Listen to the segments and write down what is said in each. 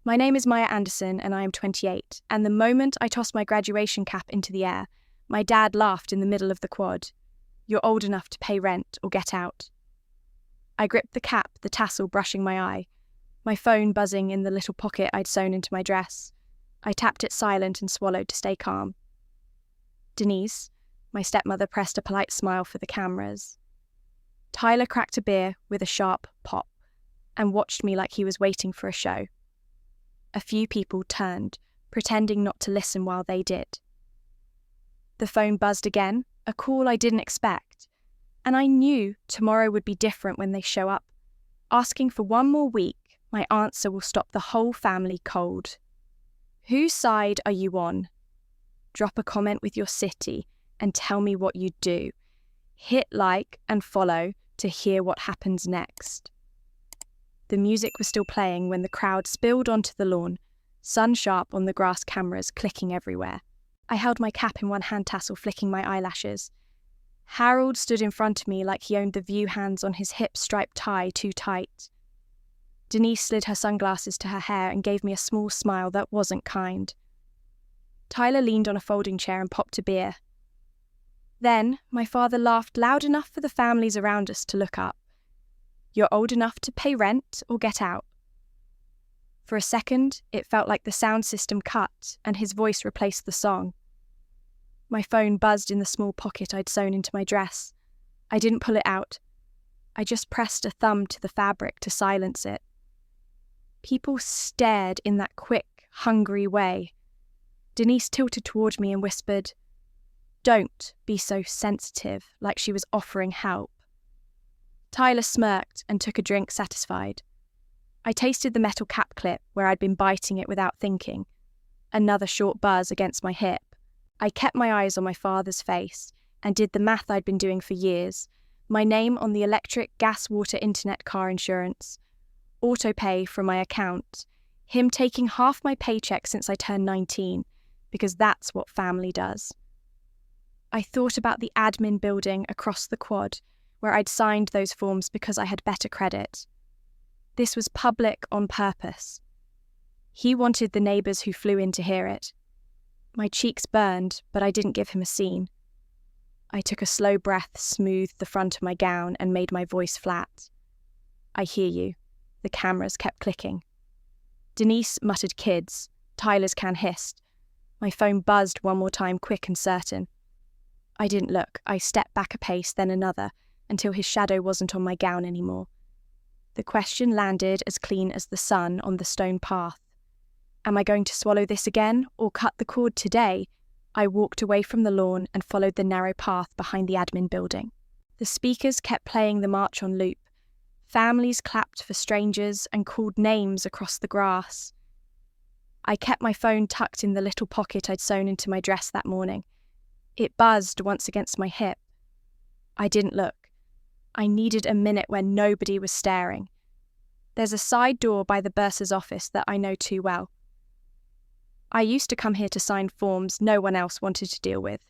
My name is Maya Anderson and I am 28, and the moment I tossed my graduation cap into the air, my dad laughed in the middle of the quad. You're old enough to pay rent or get out. I gripped the cap, the tassel brushing my eye, my phone buzzing in the little pocket I'd sewn into my dress. I tapped it silent and swallowed to stay calm. Denise, my stepmother, pressed a polite smile for the cameras. Tyler cracked a beer with a sharp pop and watched me like he was waiting for a show. A few people turned, pretending not to listen while they did. The phone buzzed again, a call I didn't expect, and I knew tomorrow would be different when they show up. Asking for one more week, my answer will stop the whole family cold. Whose side are you on? Drop a comment with your city and tell me what you do. Hit like and follow to hear what happens next. The music was still playing when the crowd spilled onto the lawn, sun sharp on the grass cameras clicking everywhere. I held my cap in one hand tassel, flicking my eyelashes. Harold stood in front of me like he owned the view hands on his hip striped tie too tight. Denise slid her sunglasses to her hair and gave me a small smile that wasn't kind. Tyler leaned on a folding chair and popped a beer. Then my father laughed loud enough for the families around us to look up. You're old enough to pay rent or get out. For a second, it felt like the sound system cut and his voice replaced the song. My phone buzzed in the small pocket I'd sewn into my dress. I didn't pull it out. I just pressed a thumb to the fabric to silence it. People stared in that quick, hungry way. Denise tilted toward me and whispered, "Don't be so sensitive," like she was offering help. Tyler smirked and took a drink, satisfied. I tasted the metal cap clip where I'd been biting it without thinking. Another short buzz against my hip. I kept my eyes on my father's face and did the math I'd been doing for years. My name on the electric, gas, water, internet, car insurance. Auto-pay from my account. Him taking half my paycheck since I turned 19, because that's what family does. I thought about the admin building across the quad, where I'd signed those forms because I had better credit. This was public on purpose. He wanted the neighbours who flew in to hear it. My cheeks burned, but I didn't give him a scene. I took a slow breath, smoothed the front of my gown, and made my voice flat. I hear you. The cameras kept clicking. Denise muttered kids. Tyler's can hissed. My phone buzzed one more time, quick and certain. I didn't look. I stepped back a pace, then another, until his shadow wasn't on my gown anymore. The question landed as clean as the sun on the stone path. Am I going to swallow this again, or cut the cord today? I walked away from the lawn and followed the narrow path behind the admin building. The speakers kept playing the march on loop. Families clapped for strangers and called names across the grass. I kept my phone tucked in the little pocket I'd sewn into my dress that morning. It buzzed once against my hip. I didn't look. I needed a minute where nobody was staring. There's a side door by the bursar's office that I know too well. I used to come here to sign forms no one else wanted to deal with.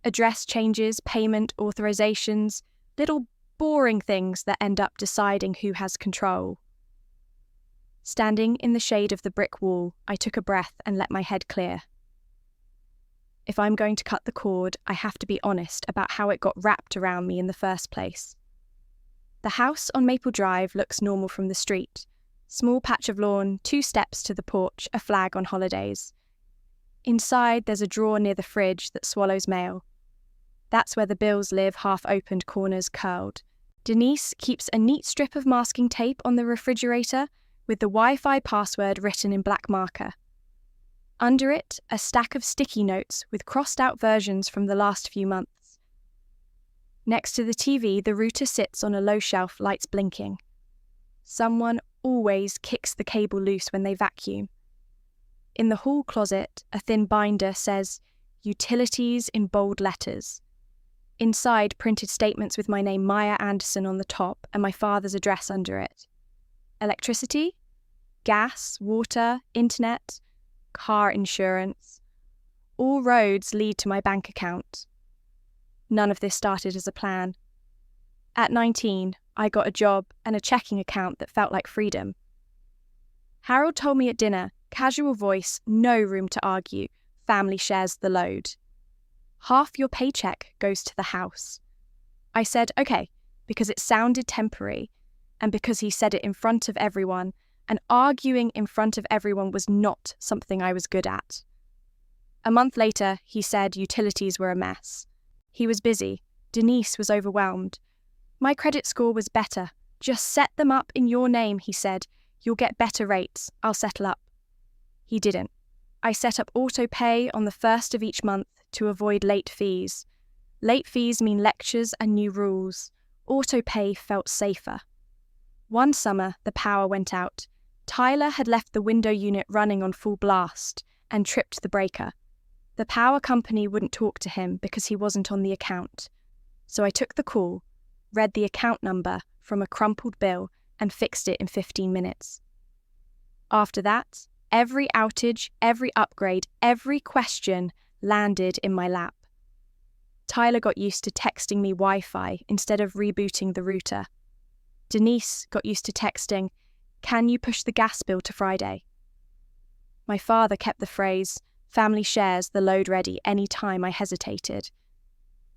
Address changes, payment authorizations, little boring things that end up deciding who has control. Standing in the shade of the brick wall, I took a breath and let my head clear. If I'm going to cut the cord, I have to be honest about how it got wrapped around me in the first place. The house on Maple Drive looks normal from the street. Small patch of lawn, 2 steps to the porch, a flag on holidays. Inside, there's a drawer near the fridge that swallows mail. That's where the bills live, half-opened, corners curled. Denise keeps a neat strip of masking tape on the refrigerator with the Wi-Fi password written in black marker. Under it, a stack of sticky notes with crossed-out versions from the last few months. Next to the TV, the router sits on a low shelf, lights blinking. Someone always kicks the cable loose when they vacuum. In the hall closet, a thin binder says, "Utilities" in bold letters. Inside, printed statements with my name Maya Anderson on the top and my father's address under it. Electricity, gas, water, internet, car insurance. All roads lead to my bank account. None of this started as a plan. At 19, I got a job and a checking account that felt like freedom. Harold told me at dinner, casual voice, no room to argue, family shares the load. Half your paycheck goes to the house. I said, okay, because it sounded temporary, and because he said it in front of everyone, and arguing in front of everyone was not something I was good at. A month later, he said utilities were a mess. He was busy. Denise was overwhelmed. My credit score was better. Just set them up in your name, he said. You'll get better rates. I'll settle up. He didn't. I set up auto pay on the first of each month to avoid late fees. Late fees mean lectures and new rules. Auto pay felt safer. One summer, the power went out. Tyler had left the window unit running on full blast and tripped the breaker. The power company wouldn't talk to him because he wasn't on the account. So I took the call, read the account number from a crumpled bill, and fixed it in 15 minutes. After that, every outage, every upgrade, every question landed in my lap. Tyler got used to texting me Wi-Fi instead of rebooting the router. Denise got used to texting, "Can you push the gas bill to Friday?" My father kept the phrase, "Family shares the load ready," any time I hesitated.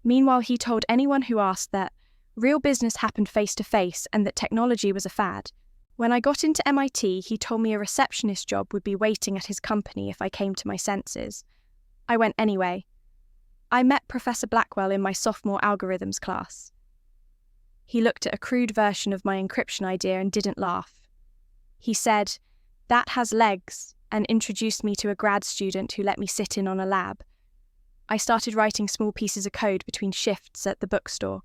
Meanwhile, he told anyone who asked that real business happened face-to-face and that technology was a fad. When I got into MIT, he told me a receptionist job would be waiting at his company if I came to my senses. I went anyway. I met Professor Blackwell in my sophomore algorithms class. He looked at a crude version of my encryption idea and didn't laugh. He said, "That has legs," and introduced me to a grad student who let me sit in on a lab. I started writing small pieces of code between shifts at the bookstore.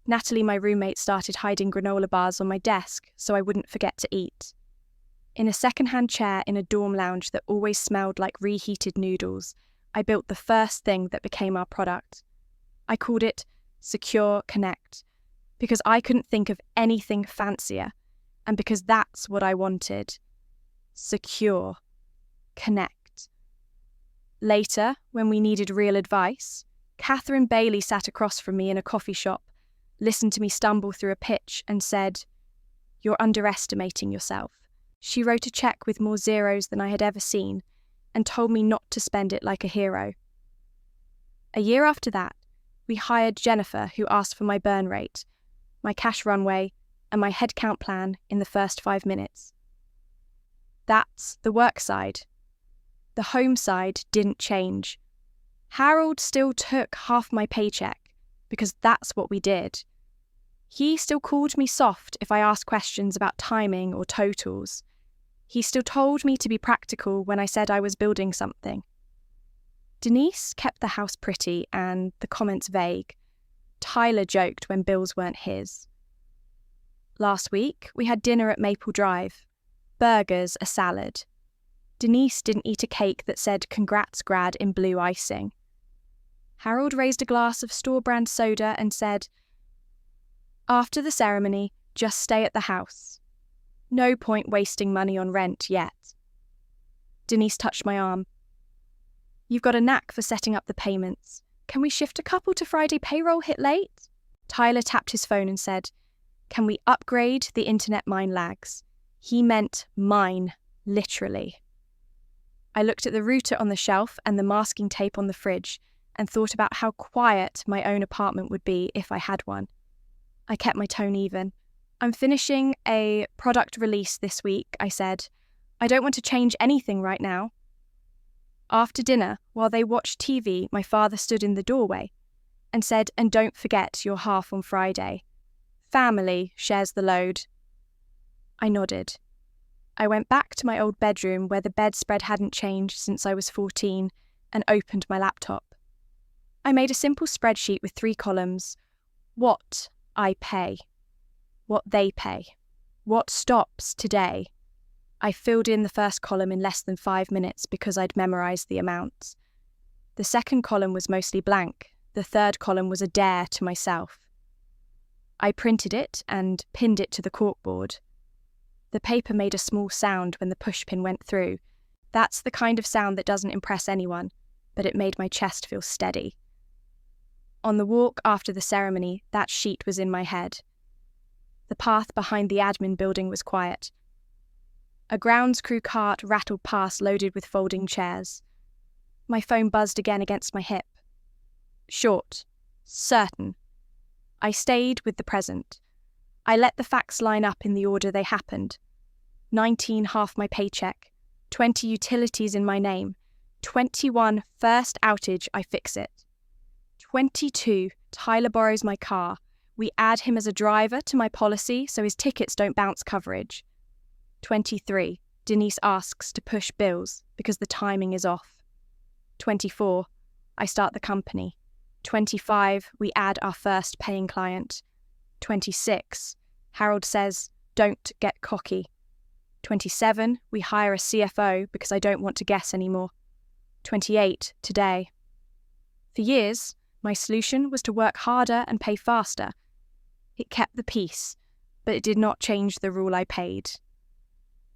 Natalie, my roommate, started hiding granola bars on my desk so I wouldn't forget to eat. In a second-hand chair in a dorm lounge that always smelled like reheated noodles, I built the first thing that became our product. I called it Secure Connect, because I couldn't think of anything fancier, and because that's what I wanted. Secure Connect. Later, when we needed real advice, Catherine Bailey sat across from me in a coffee shop, listened to me stumble through a pitch and said, "You're underestimating yourself." She wrote a check with more zeros than I had ever seen and told me not to spend it like a hero. A year after that, we hired Jennifer, who asked for my burn rate, my cash runway, and my headcount plan in the first 5 minutes. That's the work side. The home side didn't change. Harold still took half my paycheck because that's what we did. He still called me soft if I asked questions about timing or totals. He still told me to be practical when I said I was building something. Denise kept the house pretty and the comments vague. Tyler joked when bills weren't his. Last week, we had dinner at Maple Drive. Burgers, a salad. Denise didn't eat a cake that said "Congrats, grad" in blue icing. Harold raised a glass of store-brand soda and said, "After the ceremony, just stay at the house. No point wasting money on rent yet." Denise touched my arm. "You've got a knack for setting up the payments. Can we shift a couple to Friday payroll hit late?" Tyler tapped his phone and said, "Can we upgrade the internet mine lags?" He meant mine, literally. I looked at the router on the shelf and the masking tape on the fridge and thought about how quiet my own apartment would be if I had one. I kept my tone even. "I'm finishing a product release this week," I said. "I don't want to change anything right now." After dinner, while they watched TV, my father stood in the doorway and said, "And don't forget your half on Friday. Family shares the load." I nodded. I went back to my old bedroom where the bedspread hadn't changed since I was 14 and opened my laptop. I made a simple spreadsheet with 3 columns. What I pay. What they pay. What stops today. I filled in the first column in less than 5 minutes because I'd memorized the amounts. The second column was mostly blank. The third column was a dare to myself. I printed it and pinned it to the corkboard. The paper made a small sound when the pushpin went through. That's the kind of sound that doesn't impress anyone, but it made my chest feel steady. On the walk after the ceremony, that sheet was in my head. The path behind the admin building was quiet. A grounds crew cart rattled past loaded with folding chairs. My phone buzzed again against my hip. Short. Certain. I stayed with the present. I let the facts line up in the order they happened. 19 half my paycheck, 20 utilities in my name, 21 first outage I fix it. 22 Tyler borrows my car. We add him as a driver to my policy so his tickets don't bounce coverage. 23 Denise asks to push bills because the timing is off. 24 I start the company. 25 we add our first paying client. 26 Harold says, don't get cocky. 27 we hire a CFO because I don't want to guess anymore. 28 today. For years, my solution was to work harder and pay faster. It kept the peace, but it did not change the rule I paid.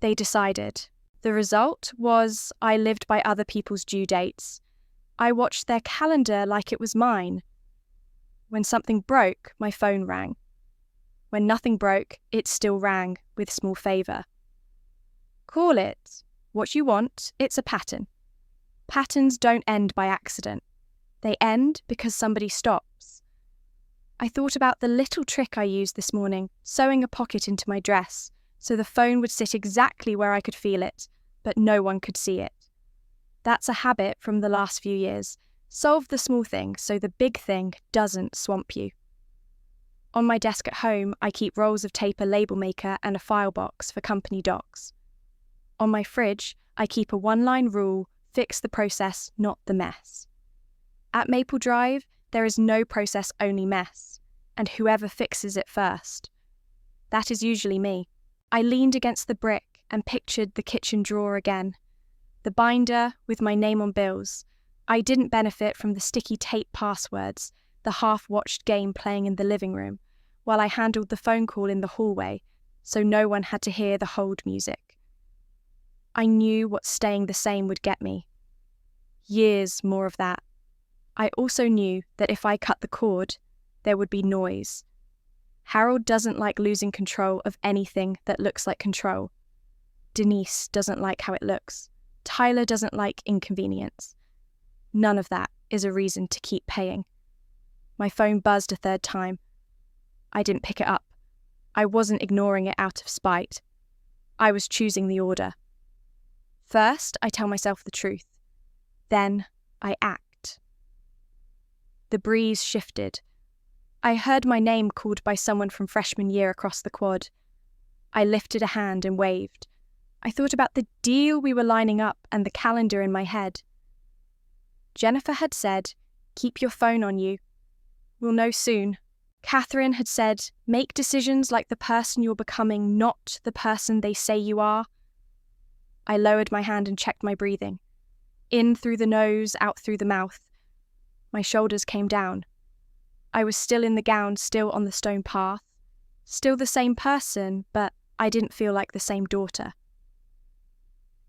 They decided. The result was I lived by other people's due dates. I watched their calendar like it was mine. When something broke, my phone rang. When nothing broke, it still rang with small favour. Call it what you want, it's a pattern. Patterns don't end by accident. They end because somebody stops. I thought about the little trick I used this morning, sewing a pocket into my dress, so the phone would sit exactly where I could feel it, but no one could see it. That's a habit from the last few years. Solve the small thing so the big thing doesn't swamp you. On my desk at home, I keep rolls of tape, a label maker, and a file box for company docs. On my fridge, I keep a one-line rule: fix the process, not the mess. At Maple Drive, there is no process, only mess, and whoever fixes it first. That is usually me. I leaned against the brick and pictured the kitchen drawer again. The binder with my name on bills. I didn't benefit from the sticky tape passwords, the half-watched game playing in the living room, while I handled the phone call in the hallway, so no one had to hear the hold music. I knew what staying the same would get me. Years more of that. I also knew that if I cut the cord, there would be noise. Harold doesn't like losing control of anything that looks like control. Denise doesn't like how it looks. Tyler doesn't like inconvenience. None of that is a reason to keep paying. My phone buzzed a third time. I didn't pick it up. I wasn't ignoring it out of spite. I was choosing the order. First, I tell myself the truth. Then, I act. The breeze shifted. I heard my name called by someone from freshman year across the quad. I lifted a hand and waved. I thought about the deal we were lining up and the calendar in my head. Jennifer had said, keep your phone on you. We'll know soon. Catherine had said, make decisions like the person you're becoming, not the person they say you are. I lowered my hand and checked my breathing. In through the nose, out through the mouth. My shoulders came down. I was still in the gown, still on the stone path. Still the same person, but I didn't feel like the same daughter.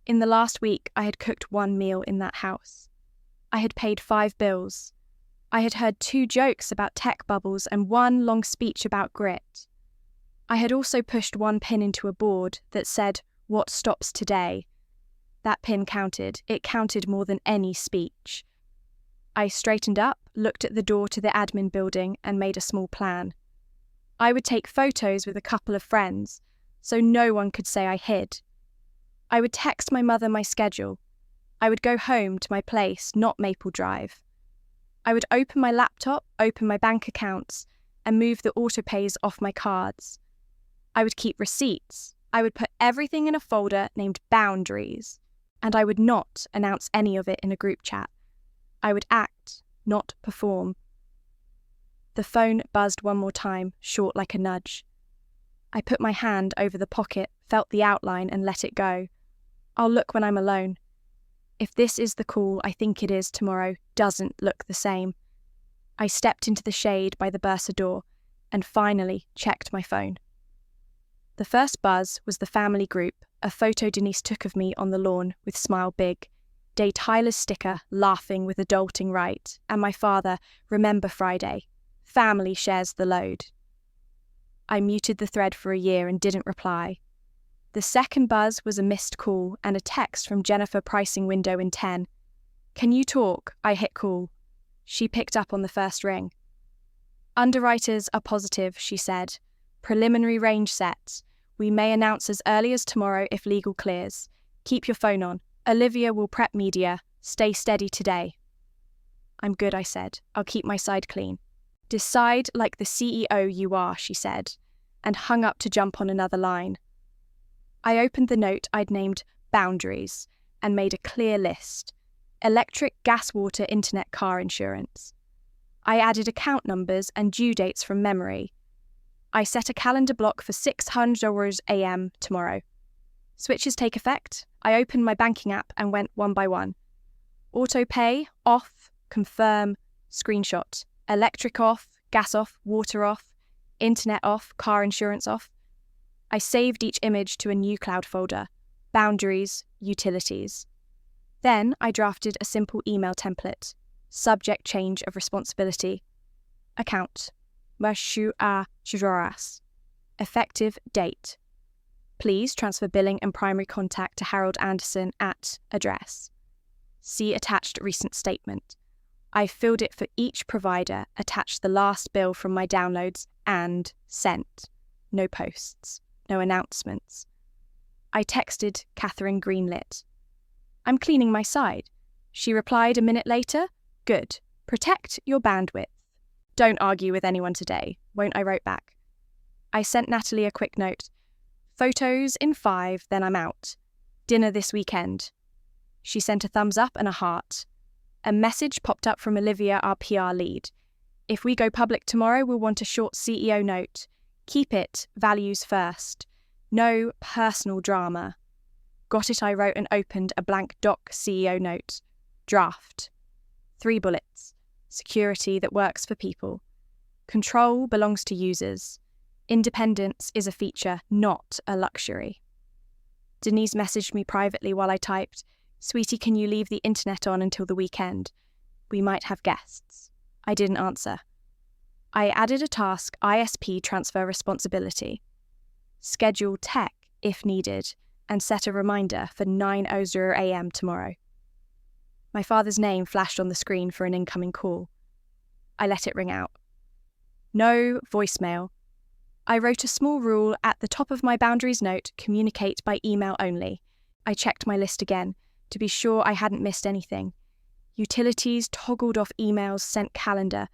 In the last week, I had cooked one meal in that house. I had paid 5 bills. I had heard 2 jokes about tech bubbles and 1 long speech about grit. I had also pushed 1 pin into a board that said, what stops today? That pin counted. It counted more than any speech. I straightened up, looked at the door to the admin building, and made a small plan. I would take photos with a couple of friends, so no one could say I hid. I would text my mother my schedule. I would go home to my place, not Maple Drive. I would open my laptop, open my bank accounts, and move the autopays off my cards. I would keep receipts. I would put everything in a folder named Boundaries, and I would not announce any of it in a group chat. I would act, not perform. The phone buzzed one more time, short like a nudge. I put my hand over the pocket, felt the outline, and let it go. I'll look when I'm alone. If this is the call I think it is tomorrow doesn't look the same. I stepped into the shade by the Bursa door and finally checked my phone. The first buzz was the family group, a photo Denise took of me on the lawn with Smile Big, Day Tyler's sticker laughing with adulting right, and my father, remember Friday, family shares the load. I muted the thread for a year and didn't reply. The second buzz was a missed call and a text from Jennifer pricing window in 10. "Can you talk?" I hit call. She picked up on the first ring. "Underwriters are positive," she said. "Preliminary range set. We may announce as early as tomorrow if legal clears. Keep your phone on. Olivia will prep media. Stay steady today." "I'm good," I said. "I'll keep my side clean." "Decide like the CEO you are," she said, and hung up to jump on another line. I opened the note I'd named Boundaries and made a clear list. Electric, gas, water, internet, car insurance. I added account numbers and due dates from memory. I set a calendar block for $600 a.m. tomorrow. Switches take effect. I opened my banking app and went one by one. Auto pay, off, confirm, screenshot. Electric off, gas off, water off, internet off, car insurance off. I saved each image to a new cloud folder. Boundaries, utilities. Then I drafted a simple email template. Subject change of responsibility. Account. Monsieur a Juras. Effective date. Please transfer billing and primary contact to Harold Anderson at address. See attached recent statement. I filled it for each provider, attached the last bill from my downloads, and sent. No posts. No announcements. I texted Catherine Greenlit. "I'm cleaning my side." She replied a minute later, "Good. Protect your bandwidth. Don't argue with anyone today, won't?" I wrote back. I sent Natalie a quick note. "Photos in 5, then I'm out. Dinner this weekend." She sent a thumbs up and a heart. A message popped up from Olivia, our PR lead. "If we go public tomorrow, we'll want a short CEO note. Keep it, values first. No personal drama." Got it, I wrote and opened a blank doc CEO note. Draft. 3 bullets. Security that works for people. Control belongs to users. Independence is a feature, not a luxury. Denise messaged me privately while I typed, "Sweetie, can you leave the internet on until the weekend? We might have guests." I didn't answer. I added a task, ISP transfer responsibility. Schedule tech if needed, and set a reminder for 9:00 a.m. tomorrow. My father's name flashed on the screen for an incoming call. I let it ring out. No voicemail. I wrote a small rule at the top of my boundaries note, communicate by email only. I checked my list again, to be sure I hadn't missed anything. Utilities, toggled off emails, sent calendar,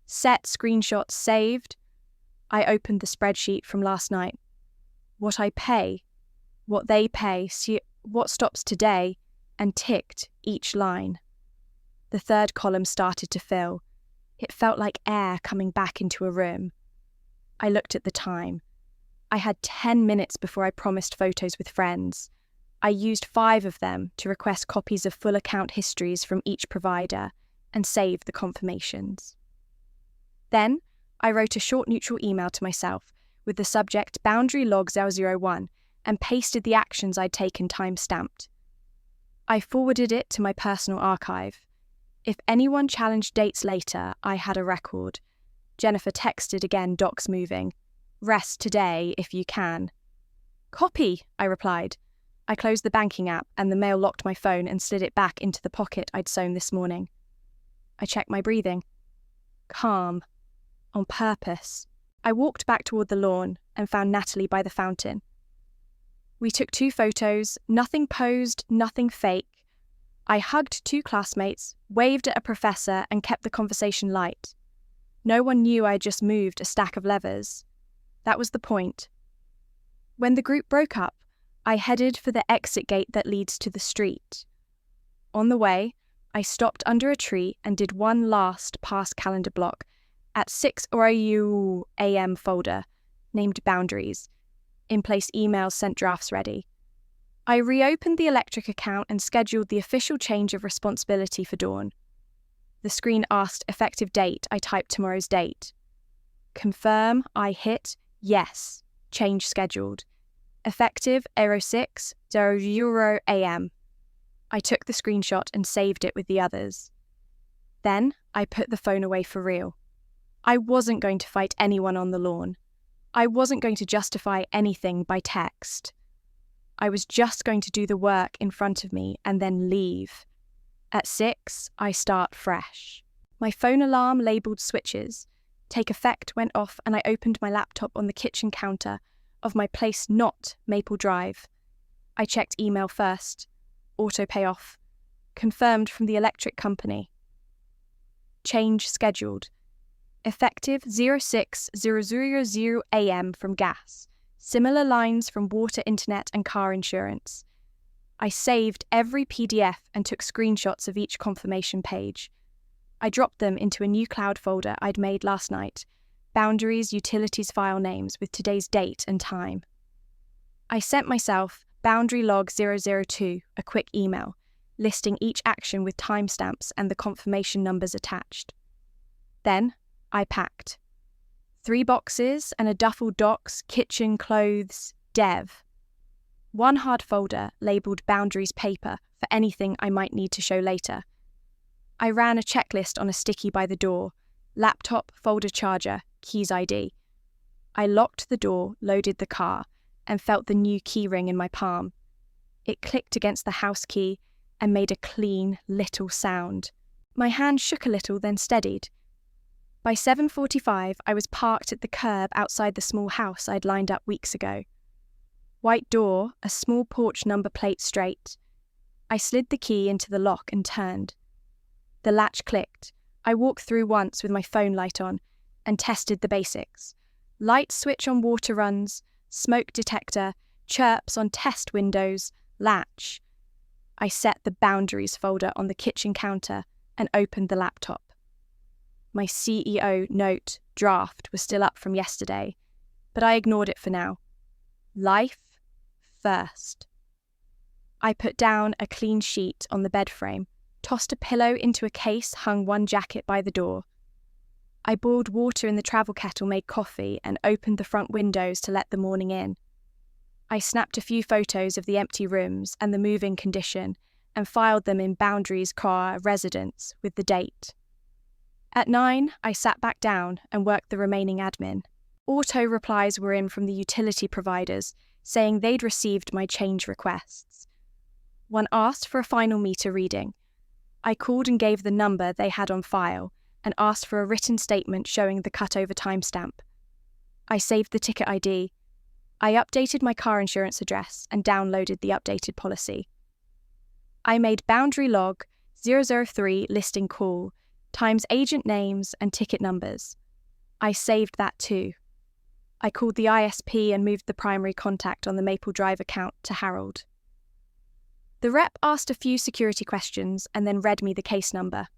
set screenshots, saved. I opened the spreadsheet from last night. What I pay, what they pay, see what stops today, and ticked each line. The third column started to fill. It felt like air coming back into a room. I looked at the time. I had 10 minutes before I promised photos with friends. I used 5 of them to request copies of full account histories from each provider and save the confirmations. Then, I wrote a short neutral email to myself with the subject Boundary Log 001 and pasted the actions I'd taken time-stamped. I forwarded it to my personal archive. If anyone challenged dates later, I had a record. Jennifer texted again, docs moving. "Rest today if you can." "Copy," I replied. I closed the banking app and the mail locked my phone and slid it back into the pocket I'd sewn this morning. I checked my breathing. Calm. On purpose. I walked back toward the lawn and found Natalie by the fountain. We took 2 photos, nothing posed, nothing fake. I hugged 2 classmates, waved at a professor, and kept the conversation light. No one knew I had just moved a stack of levers. That was the point. When the group broke up, I headed for the exit gate that leads to the street. On the way, I stopped under a tree and did one last past calendar block at 6:00 a.m. folder, named Boundaries. In place emails sent drafts ready. I reopened the electric account and scheduled the official change of responsibility for dawn. The screen asked effective date. I typed tomorrow's date. Confirm, I hit yes, change scheduled. Effective 06:00 a.m. I took the screenshot and saved it with the others. Then I put the phone away for real. I wasn't going to fight anyone on the lawn. I wasn't going to justify anything by text. I was just going to do the work in front of me and then leave. At 6, I start fresh. My phone alarm labelled switches. Take effect went off and I opened my laptop on the kitchen counter of my place not Maple Drive. I checked email first. Auto pay off. Confirmed from the electric company. Change scheduled. Effective 06:000 AM from gas. Similar lines from water, internet and car insurance. I saved every PDF and took screenshots of each confirmation page. I dropped them into a new cloud folder I'd made last night. Boundaries, utilities file names with today's date and time. I sent myself boundary log 002, a quick email, listing each action with timestamps and the confirmation numbers attached. Then I packed. 3 boxes and a duffel docs, kitchen, clothes, dev. 1 hard folder labelled boundaries paper for anything I might need to show later. I ran a checklist on a sticky by the door. Laptop, folder charger, keys ID. I locked the door, loaded the car, and felt the new key ring in my palm. It clicked against the house key and made a clean, little sound. My hand shook a little, then steadied. By 7:45, I was parked at the curb outside the small house I'd lined up weeks ago. White door, a small porch number plate straight. I slid the key into the lock and turned. The latch clicked. I walked through once with my phone light on and tested the basics. Light switch on water runs, smoke detector, chirps on test windows, latch. I set the boundaries folder on the kitchen counter and opened the laptop. My CEO note draft was still up from yesterday, but I ignored it for now. Life first. I put down a clean sheet on the bed frame, tossed a pillow into a case, hung 1 jacket by the door. I boiled water in the travel kettle, made coffee, and opened the front windows to let the morning in. I snapped a few photos of the empty rooms and the moving condition and filed them in Boundaries car residence with the date. At 9, I sat back down and worked the remaining admin. Auto replies were in from the utility providers, saying they'd received my change requests. One asked for a final meter reading. I called and gave the number they had on file and asked for a written statement showing the cutover timestamp. I saved the ticket ID. I updated my car insurance address and downloaded the updated policy. I made boundary log 003 listing call times agent names and ticket numbers. I saved that too. I called the ISP and moved the primary contact on the Maple Drive account to Harold. The rep asked a few security questions and then read me the case number.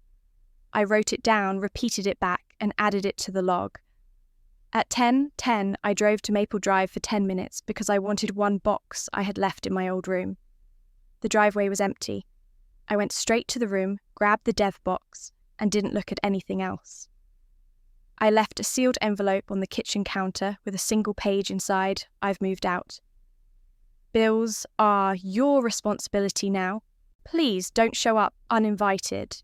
I wrote it down, repeated it back, and added it to the log. At 10:10, I drove to Maple Drive for 10 minutes because I wanted 1 box I had left in my old room. The driveway was empty. I went straight to the room, grabbed the dev box, and didn't look at anything else. I left a sealed envelope on the kitchen counter with a single page inside. I've moved out. Bills are your responsibility now. Please don't show up uninvited.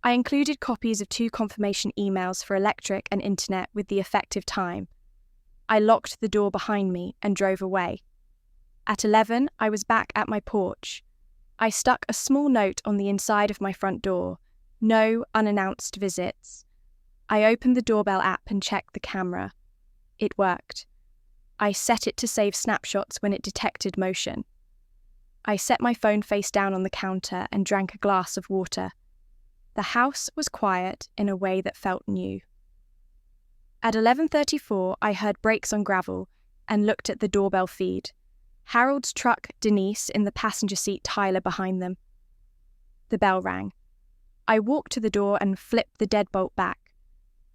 I included copies of 2 confirmation emails for electric and internet with the effective time. I locked the door behind me and drove away. At 11, I was back at my porch. I stuck a small note on the inside of my front door. No unannounced visits. I opened the doorbell app and checked the camera. It worked. I set it to save snapshots when it detected motion. I set my phone face down on the counter and drank a glass of water. The house was quiet in a way that felt new. At 11:34, I heard brakes on gravel and looked at the doorbell feed. Harold's truck, Denise, in the passenger seat, Tyler behind them. The bell rang. I walked to the door and flipped the deadbolt back,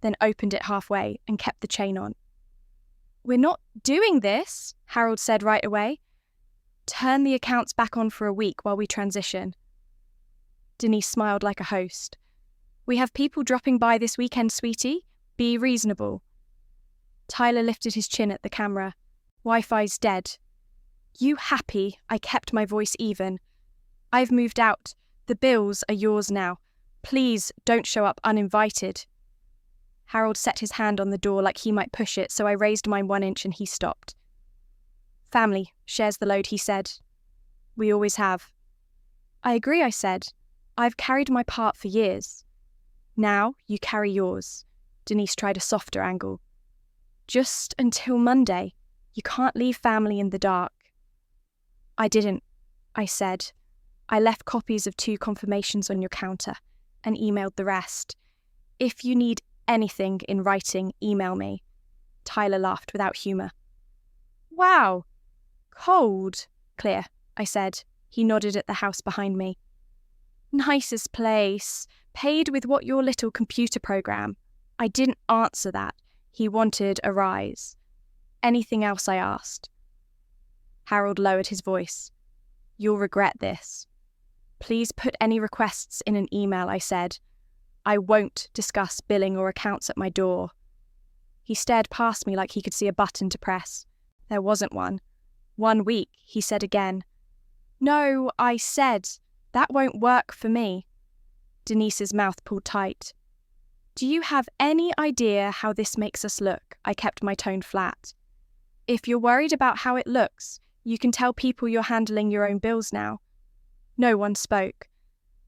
then opened it halfway and kept the chain on. "We're not doing this," Harold said right away. "Turn the accounts back on for a week while we transition." Denise smiled like a host. "We have people dropping by this weekend, sweetie. Be reasonable." Tyler lifted his chin at the camera. "Wi-Fi's dead." "You happy?" I kept my voice even. "I've moved out. The bills are yours now. Please don't show up uninvited." Harold set his hand on the door like he might push it, so I raised mine 1 inch and he stopped. Family shares the load, he said. We always have. I agree, I said. I've carried my part for years. Now you carry yours. Denise tried a softer angle. Just until Monday. You can't leave family in the dark. I didn't, I said. I left copies of 2 confirmations on your counter and emailed the rest. If you need anything in writing, email me. Tyler laughed without humour. Wow. Cold. Clear, I said. He nodded at the house behind me. Nicest place. Paid with what your little computer program. I didn't answer that. He wanted a rise. Anything else, I asked. Harold lowered his voice. You'll regret this. Please put any requests in an email, I said. I won't discuss billing or accounts at my door. He stared past me like he could see a button to press. There wasn't one. 1 week, he said again. No, I said. That won't work for me. Denise's mouth pulled tight. Do you have any idea how this makes us look? I kept my tone flat. If you're worried about how it looks, you can tell people you're handling your own bills now. No one spoke.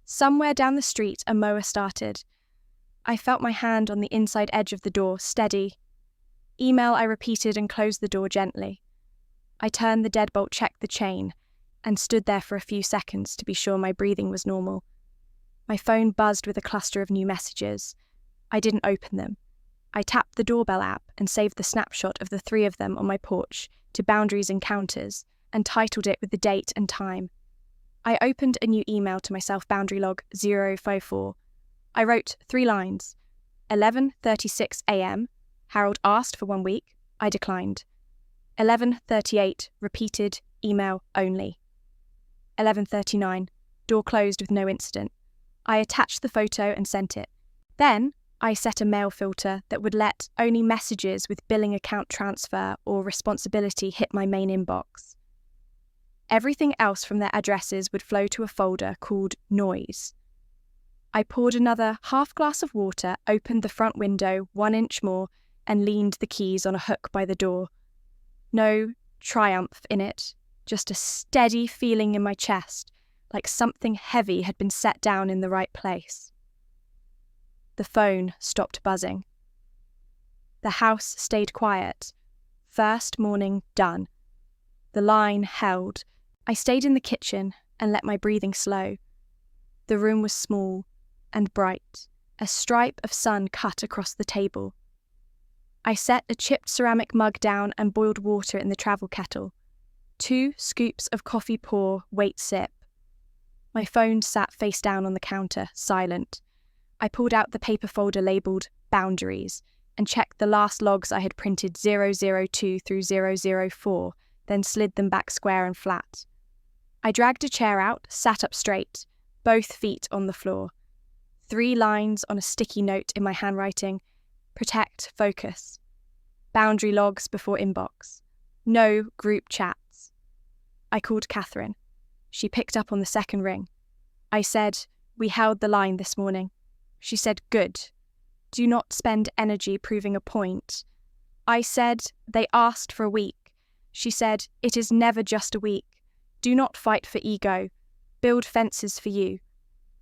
Somewhere down the street, a mower started. I felt my hand on the inside edge of the door, steady. Email, I repeated and closed the door gently. I turned the deadbolt, checked the chain, and stood there for a few seconds to be sure my breathing was normal. My phone buzzed with a cluster of new messages. I didn't open them. I tapped the doorbell app and saved the snapshot of the 3 of them on my porch to Boundaries Encounters and titled it with the date and time. I opened a new email to myself, boundary log 054. I wrote 3 lines. 11:36 a.m. Harold asked for 1 week. I declined. 11:38 repeated email only. 11:39 door closed with no incident. I attached the photo and sent it. Then I set a mail filter that would let only messages with billing account transfer or responsibility hit my main inbox. Everything else from their addresses would flow to a folder called Noise. I poured another half glass of water, opened the front window 1 inch more, and leaned the keys on a hook by the door. No triumph in it, just a steady feeling in my chest, like something heavy had been set down in the right place. The phone stopped buzzing. The house stayed quiet. First morning done. The line held. I stayed in the kitchen and let my breathing slow. The room was small and bright. A stripe of sun cut across the table. I set a chipped ceramic mug down and boiled water in the travel kettle. 2 scoops of coffee pour, wait sip. My phone sat face down on the counter, silent. I pulled out the paper folder labelled Boundaries and checked the last logs I had printed 002 through 004, then slid them back square and flat. I dragged a chair out, sat up straight, both feet on the floor. 3 lines on a sticky note in my handwriting. Protect, focus. Boundary logs before inbox. No group chats. I called Catherine. She picked up on the second ring. I said, we held the line this morning. She said, good. Do not spend energy proving a point. I said, they asked for a week. She said, it is never just a week. Do not fight for ego. Build fences for you.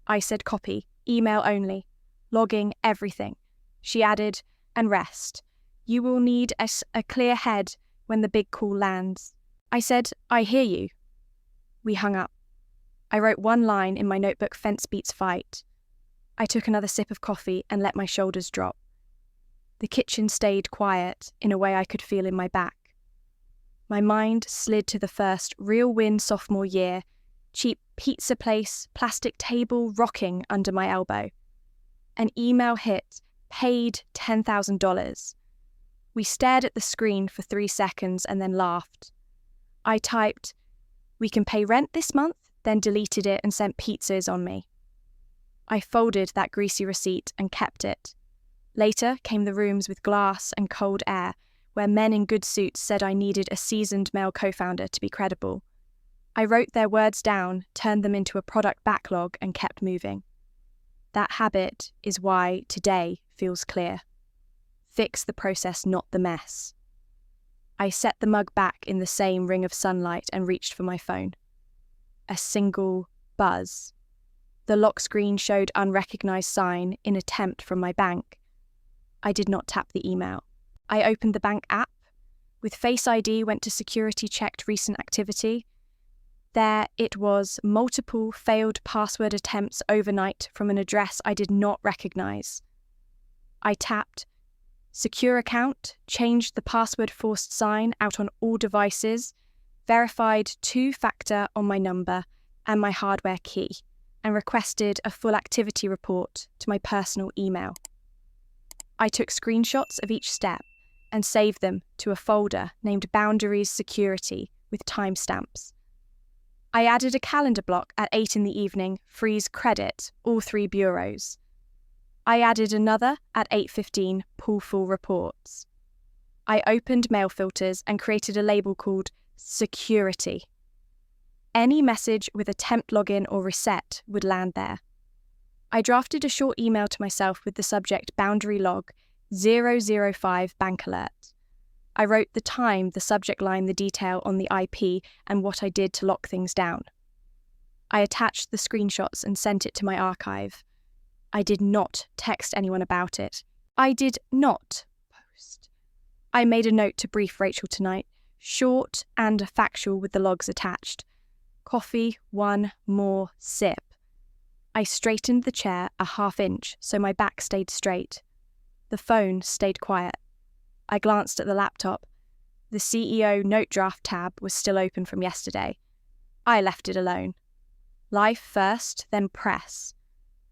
I said, copy, email only, logging everything. She added, and rest. You will need a clear head when the big call lands. I said, I hear you. We hung up. I wrote 1 line in my notebook, fence beats fight. I took another sip of coffee and let my shoulders drop. The kitchen stayed quiet in a way I could feel in my back. My mind slid to the first real win sophomore year, cheap pizza place, plastic table rocking under my elbow. An email hit, paid $10,000. We stared at the screen for 3 seconds and then laughed. I typed, we can pay rent this month, then deleted it and sent pizzas on me. I folded that greasy receipt and kept it. Later came the rooms with glass and cold air, where men in good suits said I needed a seasoned male co-founder to be credible. I wrote their words down, turned them into a product backlog, and kept moving. That habit is why today feels clear. Fix the process, not the mess. I set the mug back in the same ring of sunlight and reached for my phone. A single buzz. The lock screen showed unrecognized sign in attempt from my bank. I did not tap the email. I opened the bank app. With Face ID, went to security, checked recent activity. There it was, multiple failed password attempts overnight from an address I did not recognize. I tapped secure account, changed the password forced sign out on all devices, verified 2-factor on my number and my hardware key, and requested a full activity report to my personal email. I took screenshots of each step and saved them to a folder named Boundaries Security with timestamps. I added a calendar block at 8 p.m, freeze credit, all 3 bureaus. I added another at 8:15, pull full reports. I opened mail filters and created a label called Security. Any message with attempt login or reset would land there. I drafted a short email to myself with the subject Boundary Log 005 Bank Alert. I wrote the time, the subject line, the detail on the IP, and what I did to lock things down. I attached the screenshots and sent it to my archive. I did not text anyone about it. I did not post. I made a note to brief Rachel tonight, short and factual with the logs attached. Coffee, 1 more sip. I straightened the chair a ½ inch so my back stayed straight. The phone stayed quiet. I glanced at the laptop. The CEO note draft tab was still open from yesterday. I left it alone. Life first, then press.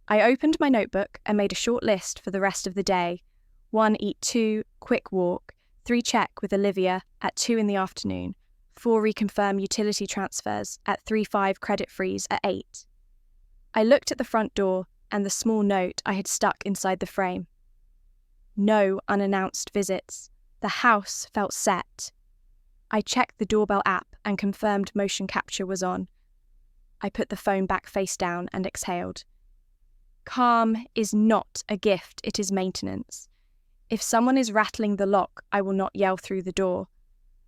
I opened my notebook and made a short list for the rest of the day. 1 eat 2, quick walk, 3 check with Olivia at 2 p.m, 4 reconfirm utility transfers at 3/5 credit freeze at 8. I looked at the front door and the small note I had stuck inside the frame. No unannounced visits. The house felt set. I checked the doorbell app and confirmed motion capture was on. I put the phone back face down and exhaled. Calm is not a gift, it is maintenance. If someone is rattling the lock, I will not yell through the door.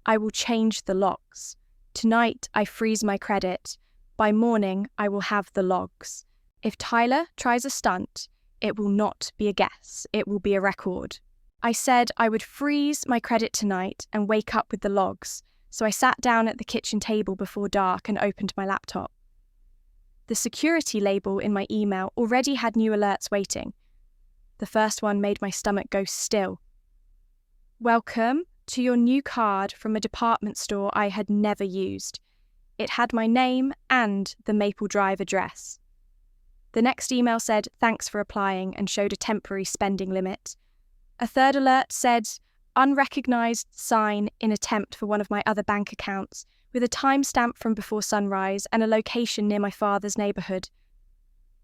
I will change the locks. Tonight, I freeze my credit. By morning, I will have the logs. If Tyler tries a stunt, it will not be a guess, it will be a record. I said I would freeze my credit tonight and wake up with the logs, so I sat down at the kitchen table before dark and opened my laptop. The security label in my email already had new alerts waiting. The first one made my stomach go still. Welcome to your new card from a department store I had never used. It had my name and the Maple Drive address. The next email said thanks for applying and showed a temporary spending limit. A third alert said unrecognized sign in attempt for one of my other bank accounts, with a timestamp from before sunrise and a location near my father's neighbourhood.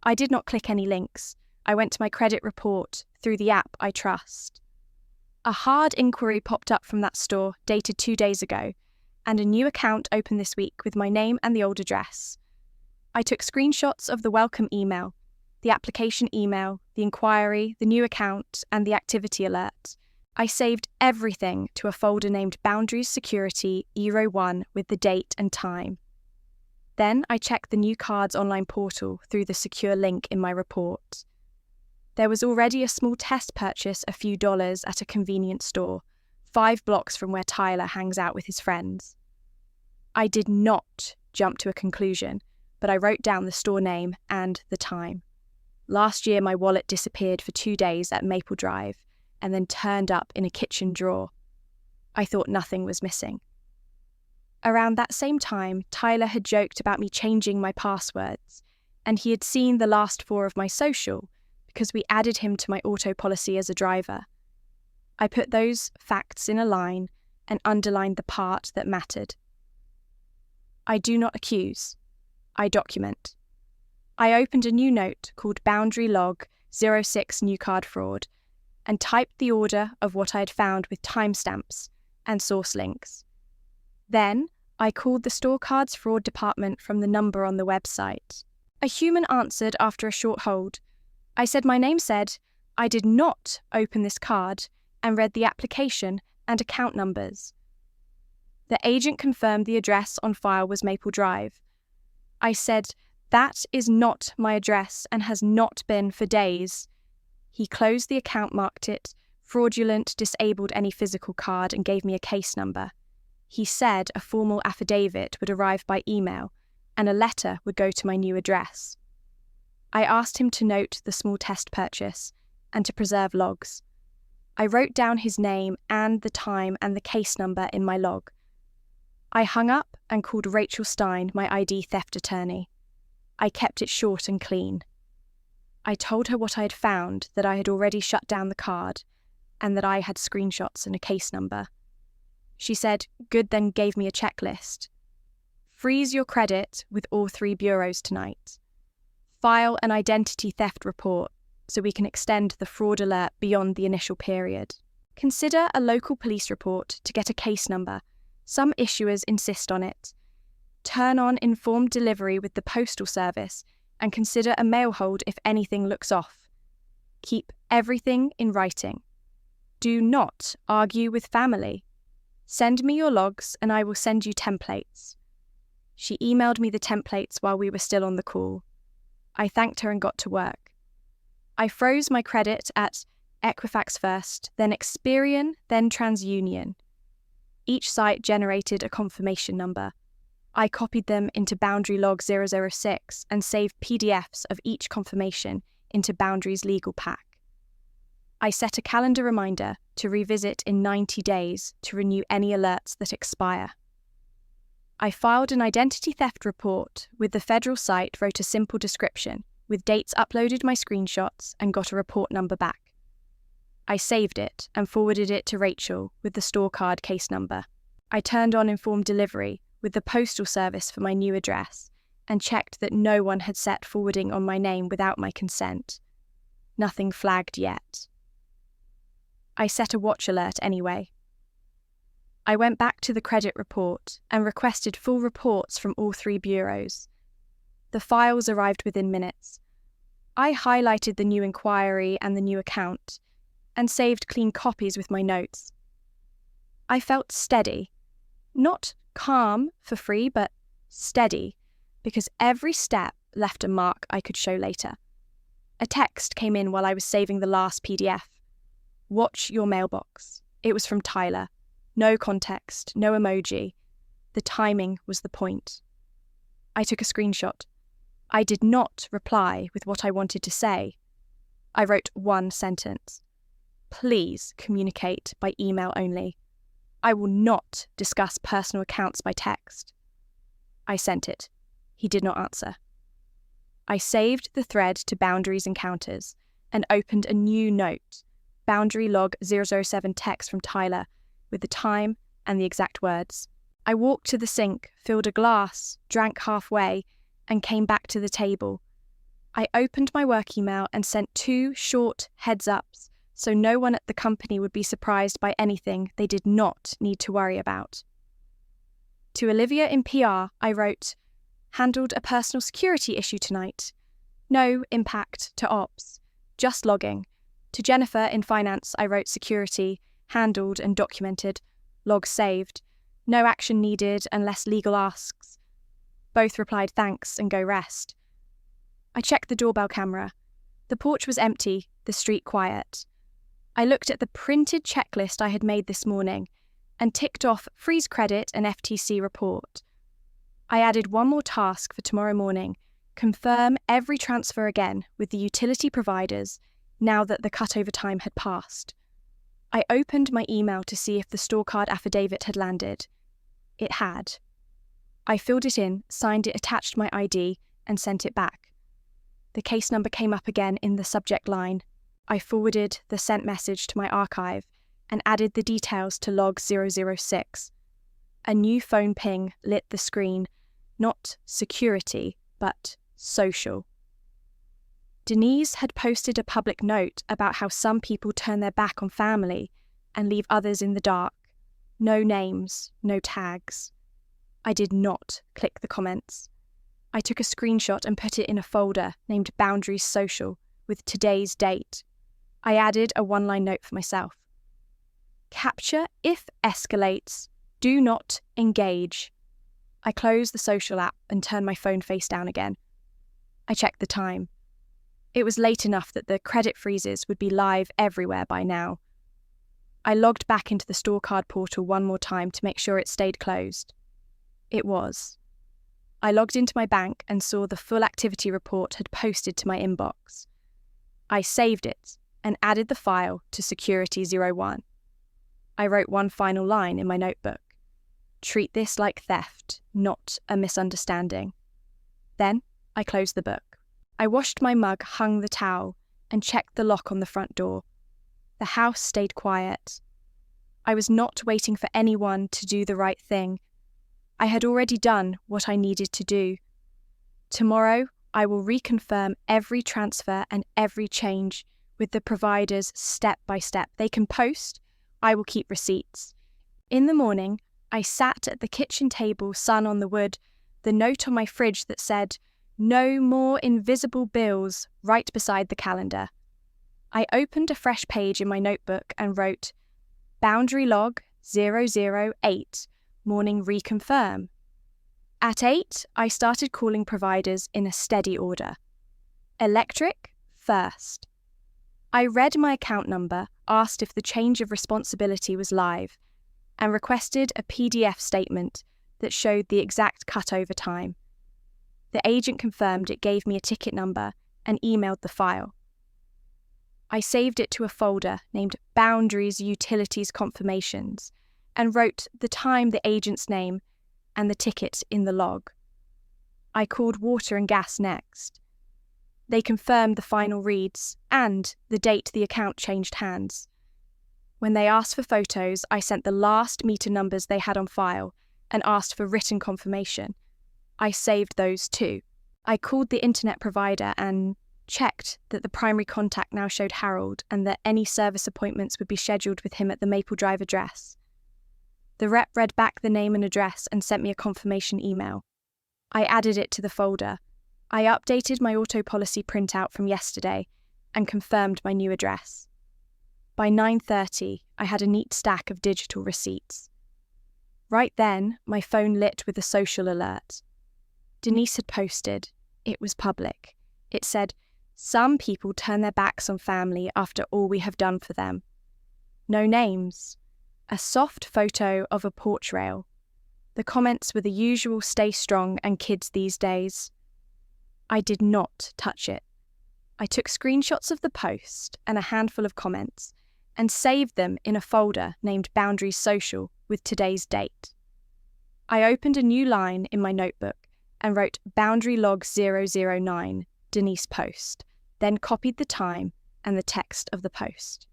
I did not click any links. I went to my credit report through the app I trust. A hard inquiry popped up from that store, dated 2 days ago, and a new account opened this week with my name and the old address. I took screenshots of the welcome email, the application email, the inquiry, the new account, and the activity alert. I saved everything to a folder named Boundaries Security Euro1 with the date and time. Then I checked the new card's online portal through the secure link in my report. There was already a small test purchase a few dollars at a convenience store, 5 blocks from where Tyler hangs out with his friends. I did not jump to a conclusion, but I wrote down the store name and the time. Last year my wallet disappeared for 2 days at Maple Drive and then turned up in a kitchen drawer. I thought nothing was missing. Around that same time, Tyler had joked about me changing my passwords, and he had seen the last 4 of my social because we added him to my auto policy as a driver. I put those facts in a line and underlined the part that mattered. I do not accuse. I document. I opened a new note called Boundary Log 06 New Card Fraud and typed the order of what I had found with timestamps and source links. Then I called the store cards fraud department from the number on the website. A human answered after a short hold. I said my name said, I did not open this card, and read the application and account numbers. The agent confirmed the address on file was Maple Drive. I said, "That is not my address and has not been for days." He closed the account, marked it fraudulent, disabled any physical card, and gave me a case number. He said a formal affidavit would arrive by email and a letter would go to my new address. I asked him to note the small test purchase and to preserve logs. I wrote down his name and the time and the case number in my log. I hung up and called Rachel Stein, my ID theft attorney. I kept it short and clean. I told her what I had found, that I had already shut down the card, and that I had screenshots and a case number. She said, "Good," then gave me a checklist. Freeze your credit with all 3 bureaus tonight. File an identity theft report so we can extend the fraud alert beyond the initial period. Consider a local police report to get a case number. Some issuers insist on it. Turn on informed delivery with the postal service and consider a mail hold if anything looks off. Keep everything in writing. Do not argue with family. Send me your logs and I will send you templates. She emailed me the templates while we were still on the call. I thanked her and got to work. I froze my credit at Equifax first, then Experian, then TransUnion. Each site generated a confirmation number. I copied them into Boundary Log 006 and saved PDFs of each confirmation into Boundary's legal pack. I set a calendar reminder to revisit in 90 days to renew any alerts that expire. I filed an identity theft report with the federal site, wrote a simple description with dates, uploaded my screenshots, and got a report number back. I saved it and forwarded it to Rachel with the store card case number. I turned on informed delivery with the postal service for my new address and checked that no one had set forwarding on my name without my consent. Nothing flagged yet. I set a watch alert anyway. I went back to the credit report and requested full reports from all 3 bureaus. The files arrived within minutes. I highlighted the new inquiry and the new account and saved clean copies with my notes. I felt steady. Not calm for free, but steady, because every step left a mark I could show later. A text came in while I was saving the last PDF. "Watch your mailbox." It was from Tyler. No context, no emoji. The timing was the point. I took a screenshot. I did not reply with what I wanted to say. I wrote one sentence. "Please communicate by email only. I will not discuss personal accounts by text." I sent it. He did not answer. I saved the thread to Boundaries Encounters and opened a new note, Boundary Log 007 text from Tyler, with the time and the exact words. I walked to the sink, filled a glass, drank halfway, and came back to the table. I opened my work email and sent 2 short heads-ups so no one at the company would be surprised by anything they did not need to worry about. To Olivia in PR, I wrote, "Handled a personal security issue tonight. No impact to ops, just logging." To Jennifer in finance, I wrote, "Security, handled and documented, logs saved. No action needed unless legal asks." Both replied thanks and go rest. I checked the doorbell camera. The porch was empty, the street quiet. I looked at the printed checklist I had made this morning and ticked off freeze credit and FTC report. I added one more task for tomorrow morning, confirm every transfer again with the utility providers now that the cutover time had passed. I opened my email to see if the store card affidavit had landed. It had. I filled it in, signed it, attached my ID, and sent it back. The case number came up again in the subject line. I forwarded the sent message to my archive and added the details to log 006. A new phone ping lit the screen, not security, but social. Denise had posted a public note about how some people turn their back on family and leave others in the dark. No names, no tags. I did not click the comments. I took a screenshot and put it in a folder named Boundaries Social with today's date. I added a one-line note for myself. Capture if escalates, Do not engage. I closed the social app and turned my phone face down again. I checked the time. It was late enough that the credit freezes would be live everywhere by now. I logged back into the store card portal one more time to make sure it stayed closed. It was. I logged into my bank and saw the full activity report had posted to my inbox. I saved it and added the file to Security 01. I wrote one final line in my notebook. Treat this like theft, not a misunderstanding. Then I closed the book. I washed my mug, hung the towel, and checked the lock on the front door. The house stayed quiet. I was not waiting for anyone to do the right thing. I had already done what I needed to do. Tomorrow, I will reconfirm every transfer and every change with the providers step by step. They can post. I will keep receipts. In the morning, I sat at the kitchen table, sun on the wood, the note on my fridge that said, "No more invisible bills," right beside the calendar. I opened a fresh page in my notebook and wrote, "Boundary log 008, morning reconfirm." At 8, I started calling providers in a steady order. Electric, first. I read my account number, asked if the change of responsibility was live, and requested a PDF statement that showed the exact cutover time. The agent confirmed it gave me a ticket number and emailed the file. I saved it to a folder named Boundaries Utilities Confirmations and wrote the time, the agent's name, and the ticket in the log. I called water and gas next. They confirmed the final reads and the date the account changed hands. When they asked for photos, I sent the last meter numbers they had on file and asked for written confirmation. I saved those too. I called the internet provider and checked that the primary contact now showed Harold and that any service appointments would be scheduled with him at the Maple Drive address. The rep read back the name and address and sent me a confirmation email. I added it to the folder. I updated my auto policy printout from yesterday and confirmed my new address. By 9:30, I had a neat stack of digital receipts. Right then, my phone lit with a social alert. Denise had posted. It was public. It said, "Some people turn their backs on family after all we have done for them." No names. A soft photo of a porch rail. The comments were the usual "stay strong" and "kids these days." I did not touch it. I took screenshots of the post and a handful of comments and saved them in a folder named Boundaries Social with today's date. I opened a new line in my notebook and wrote Boundary log 009, Denise post, then copied the time and the text of the post.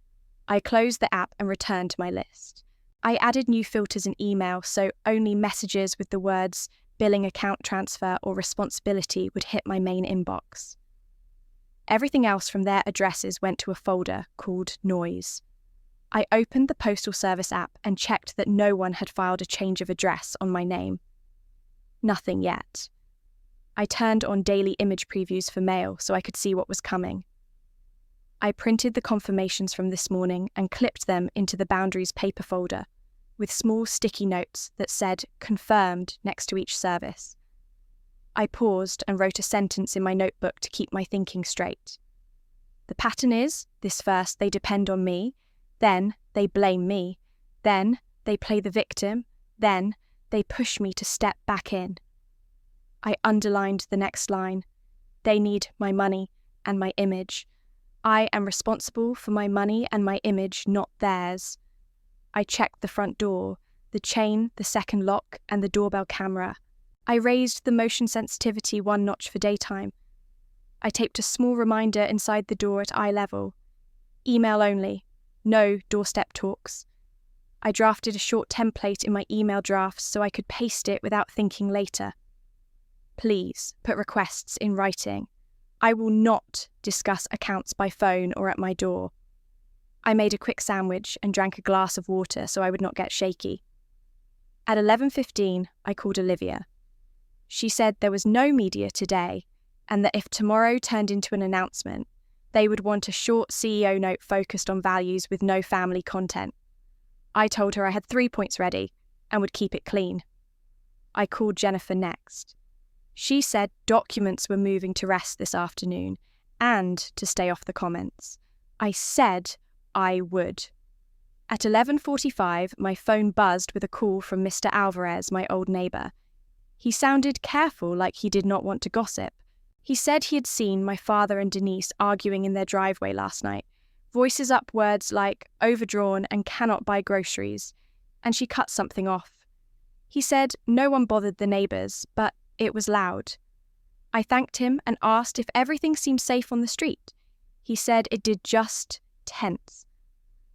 I closed the app and returned to my list. I added new filters in email so only messages with the words billing, account transfer, or responsibility would hit my main inbox. Everything else from their addresses went to a folder called Noise. I opened the Postal Service app and checked that no one had filed a change of address on my name. Nothing yet. I turned on daily image previews for mail so I could see what was coming. I printed the confirmations from this morning and clipped them into the Boundaries paper folder with small sticky notes that said "confirmed" next to each service. I paused and wrote a sentence in my notebook to keep my thinking straight. The pattern is, this first they depend on me, then they blame me, then they play the victim, then they push me to step back in. I underlined the next line. They need my money and my image. I am responsible for my money and my image, not theirs. I checked the front door, the chain, the second lock, and the doorbell camera. I raised the motion sensitivity one notch for daytime. I taped a small reminder inside the door at eye level. Email only. No doorstep talks. I drafted a short template in my email drafts so I could paste it without thinking later. Please put requests in writing. I will not discuss accounts by phone or at my door. I made a quick sandwich and drank a glass of water so I would not get shaky. At 11:15, I called Olivia. She said there was no media today and that if tomorrow turned into an announcement, they would want a short CEO note focused on values with no family content. I told her I had 3 points ready and would keep it clean. I called Jennifer next. She said documents were moving to rest this afternoon and to stay off the comments. I said I would. At 11:45, my phone buzzed with a call from Mr. Alvarez, my old neighbour. He sounded careful, like he did not want to gossip. He said he had seen my father and Denise arguing in their driveway last night, voices up words like overdrawn and cannot buy groceries, and she cut something off. He said no one bothered the neighbours, but it was loud. I thanked him and asked if everything seemed safe on the street. He said it did, just tense.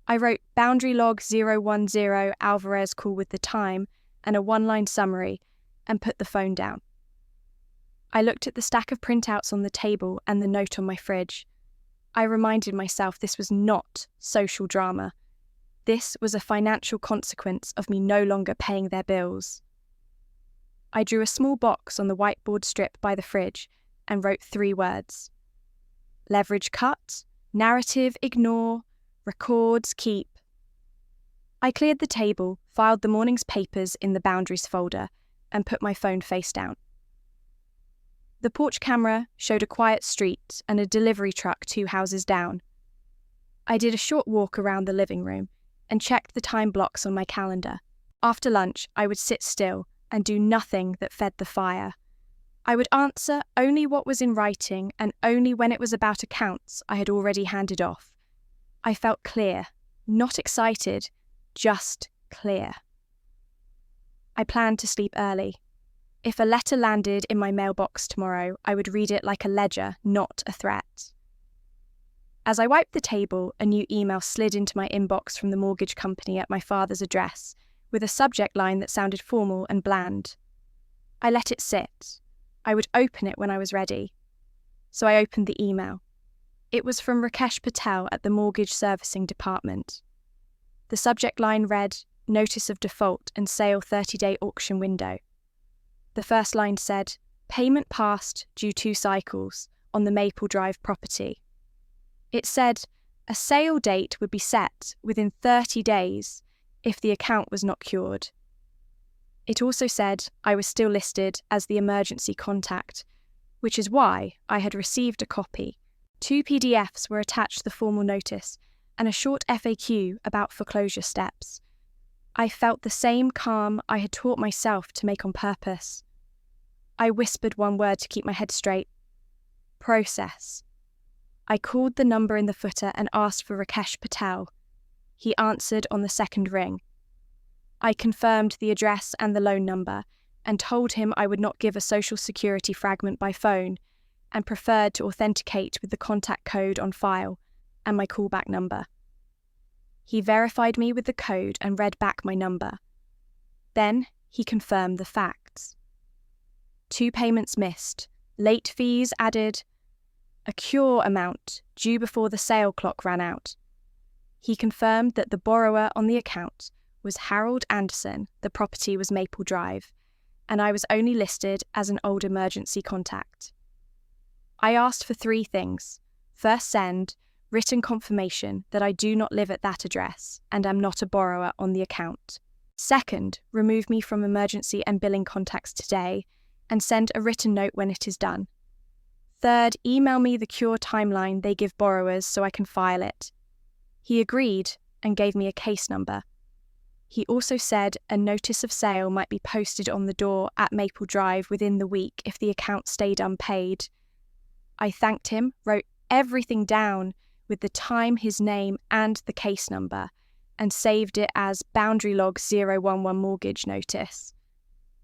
I wrote boundary log 010 Alvarez call with the time and a one-line summary and put the phone down. I looked at the stack of printouts on the table and the note on my fridge. I reminded myself this was not social drama. This was a financial consequence of me no longer paying their bills. I drew a small box on the whiteboard strip by the fridge and wrote 3 words. Leverage cut, narrative ignore, records keep. I cleared the table, filed the morning's papers in the boundaries folder, and put my phone face down. The porch camera showed a quiet street and a delivery truck 2 houses down. I did a short walk around the living room and checked the time blocks on my calendar. After lunch, I would sit still and do nothing that fed the fire. I would answer only what was in writing and only when it was about accounts I had already handed off. I felt clear, not excited, just clear. I planned to sleep early. If a letter landed in my mailbox tomorrow, I would read it like a ledger, not a threat. As I wiped the table, a new email slid into my inbox from the mortgage company at my father's address, with a subject line that sounded formal and bland. I let it sit. I would open it when I was ready. So I opened the email. It was from Rakesh Patel at the Mortgage Servicing Department. The subject line read, Notice of Default and Sale 30-day auction window. The first line said, Payment passed due 2 cycles on the Maple Drive property. It said, a sale date would be set within 30 days if the account was not cured. It also said I was still listed as the emergency contact, which is why I had received a copy. 2 PDFs were attached to the formal notice and a short FAQ about foreclosure steps. I felt the same calm I had taught myself to make on purpose. I whispered one word to keep my head straight. Process. I called the number in the footer and asked for Rakesh Patel. He answered on the second ring. I confirmed the address and the loan number and told him I would not give a social security fragment by phone and preferred to authenticate with the contact code on file and my callback number. He verified me with the code and read back my number. Then he confirmed the facts. 2 payments missed, late fees added, a cure amount due before the sale clock ran out. He confirmed that the borrower on the account was Harold Anderson, the property was Maple Drive, and I was only listed as an old emergency contact. I asked for 3 things. First, send written confirmation that I do not live at that address and am not a borrower on the account. Second, remove me from emergency and billing contacts today and send a written note when it is done. Third, email me the cure timeline they give borrowers so I can file it. He agreed and gave me a case number. He also said a notice of sale might be posted on the door at Maple Drive within the week if the account stayed unpaid. I thanked him, wrote everything down with the time, his name, and the case number, and saved it as boundary log 011 mortgage notice.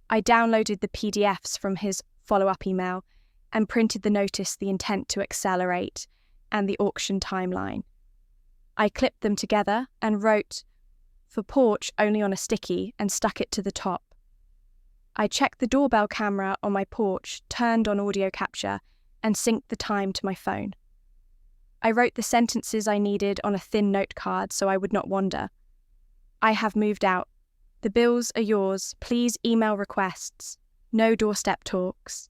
I downloaded the PDFs from his follow-up email and printed the notice, the intent to accelerate, and the auction timeline. I clipped them together and wrote, for porch only on a sticky, and stuck it to the top. I checked the doorbell camera on my porch, turned on audio capture, and synced the time to my phone. I wrote the sentences I needed on a thin note card so I would not wander. I have moved out. The bills are yours. Please email requests. No doorstep talks.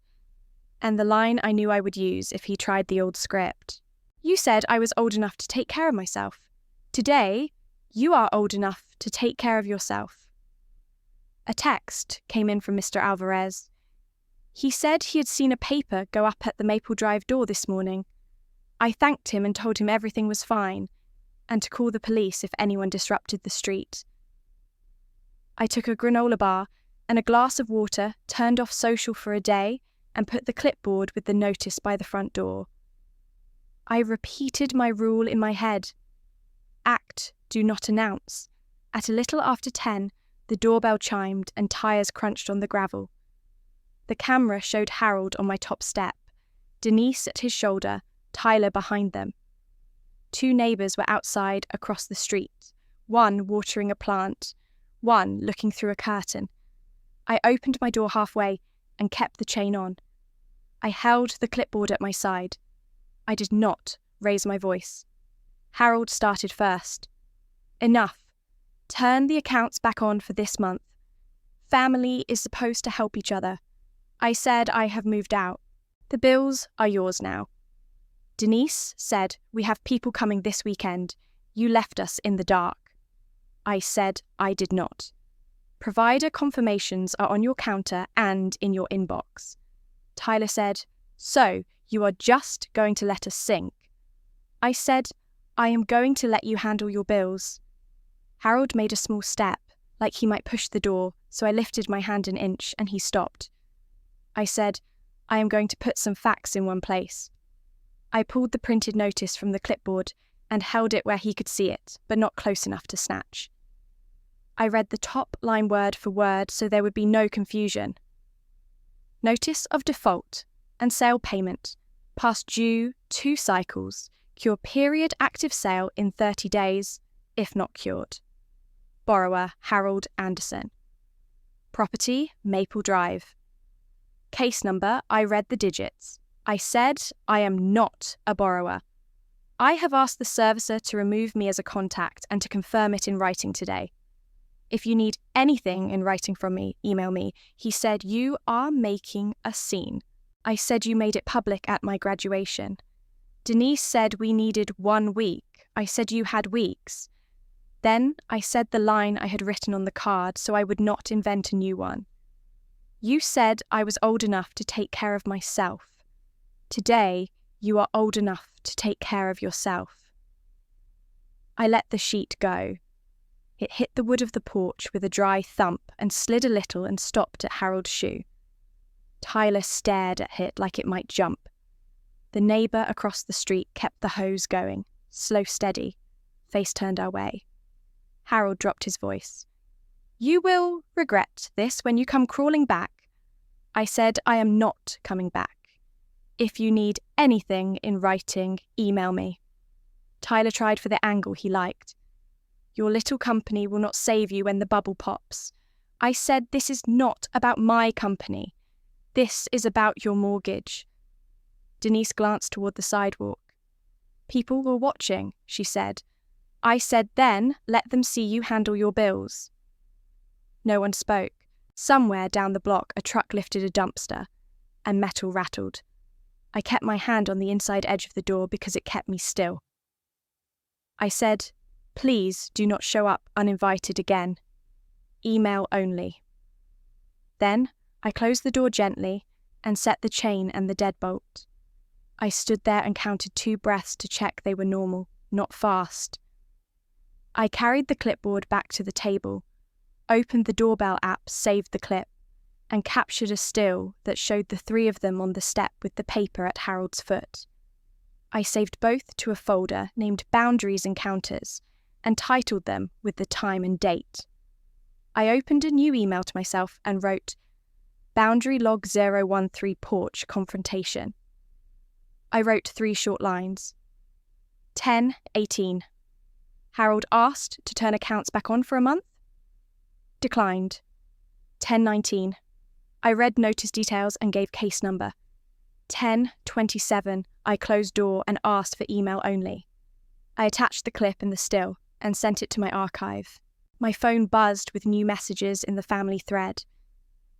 And the line I knew I would use if he tried the old script. You said I was old enough to take care of myself. Today, you are old enough to take care of yourself. A text came in from Mr. Alvarez. He said he had seen a paper go up at the Maple Drive door this morning. I thanked him and told him everything was fine, and to call the police if anyone disrupted the street. I took a granola bar and a glass of water, turned off social for a day, and put the clipboard with the notice by the front door. I repeated my rule in my head. Act, do not announce. At a little after 10, the doorbell chimed and tires crunched on the gravel. The camera showed Harold on my top step, Denise at his shoulder, Tyler behind them. 2 neighbours were outside across the street, one watering a plant, one looking through a curtain. I opened my door halfway and kept the chain on. I held the clipboard at my side. I did not raise my voice. Harold started first. Enough. Turn the accounts back on for this month. Family is supposed to help each other. I said I have moved out. The bills are yours now. Denise said, we have people coming this weekend. You left us in the dark. I said I did not. Provider confirmations are on your counter and in your inbox. Tyler said, so you are just going to let us sink? I said, I am going to let you handle your bills. Harold made a small step, like he might push the door, so I lifted my hand an inch and he stopped. I said, I am going to put some facts in one place. I pulled the printed notice from the clipboard and held it where he could see it, but not close enough to snatch. I read the top line word for word so there would be no confusion. Notice of default and sale payment. Past due 2 cycles. Cure period active sale in 30 days, if not cured. Borrower Harold Anderson. Property Maple Drive. Case number, I read the digits. I said I am not a borrower. I have asked the servicer to remove me as a contact and to confirm it in writing today. If you need anything in writing from me, email me. He said you are making a scene. I said you made it public at my graduation. Denise said we needed 1 week. I said you had weeks. Then I said the line I had written on the card so I would not invent a new one. You said I was old enough to take care of myself. Today, you are old enough to take care of yourself. I let the sheet go. It hit the wood of the porch with a dry thump and slid a little and stopped at Harold's shoe. Tyler stared at it like it might jump. The neighbour across the street kept the hose going, slow steady, face turned our way. Harold dropped his voice. You will regret this when you come crawling back. I said I am not coming back. If you need anything in writing, email me. Tyler tried for the angle he liked. Your little company will not save you when the bubble pops. I said this is not about my company. This is about your mortgage. Denise glanced toward the sidewalk. People were watching, she said. I said then, let them see you handle your bills. No one spoke. Somewhere down the block a truck lifted a dumpster, and metal rattled. I kept my hand on the inside edge of the door because it kept me still. I said, please do not show up uninvited again. Email only. Then I closed the door gently and set the chain and the deadbolt. I stood there and counted 2 breaths to check they were normal, not fast. I carried the clipboard back to the table, opened the doorbell app, saved the clip, and captured a still that showed the 3 of them on the step with the paper at Harold's foot. I saved both to a folder named Boundaries Encounters and titled them with the time and date. I opened a new email to myself and wrote, Boundary Log 013 Porch Confrontation. I wrote 3 short lines. 10/18. Harold asked to turn accounts back on for a month. Declined. 10/19. I read notice details and gave case number. 10/27. I closed door and asked for email only. I attached the clip in the still and sent it to my archive. My phone buzzed with new messages in the family thread.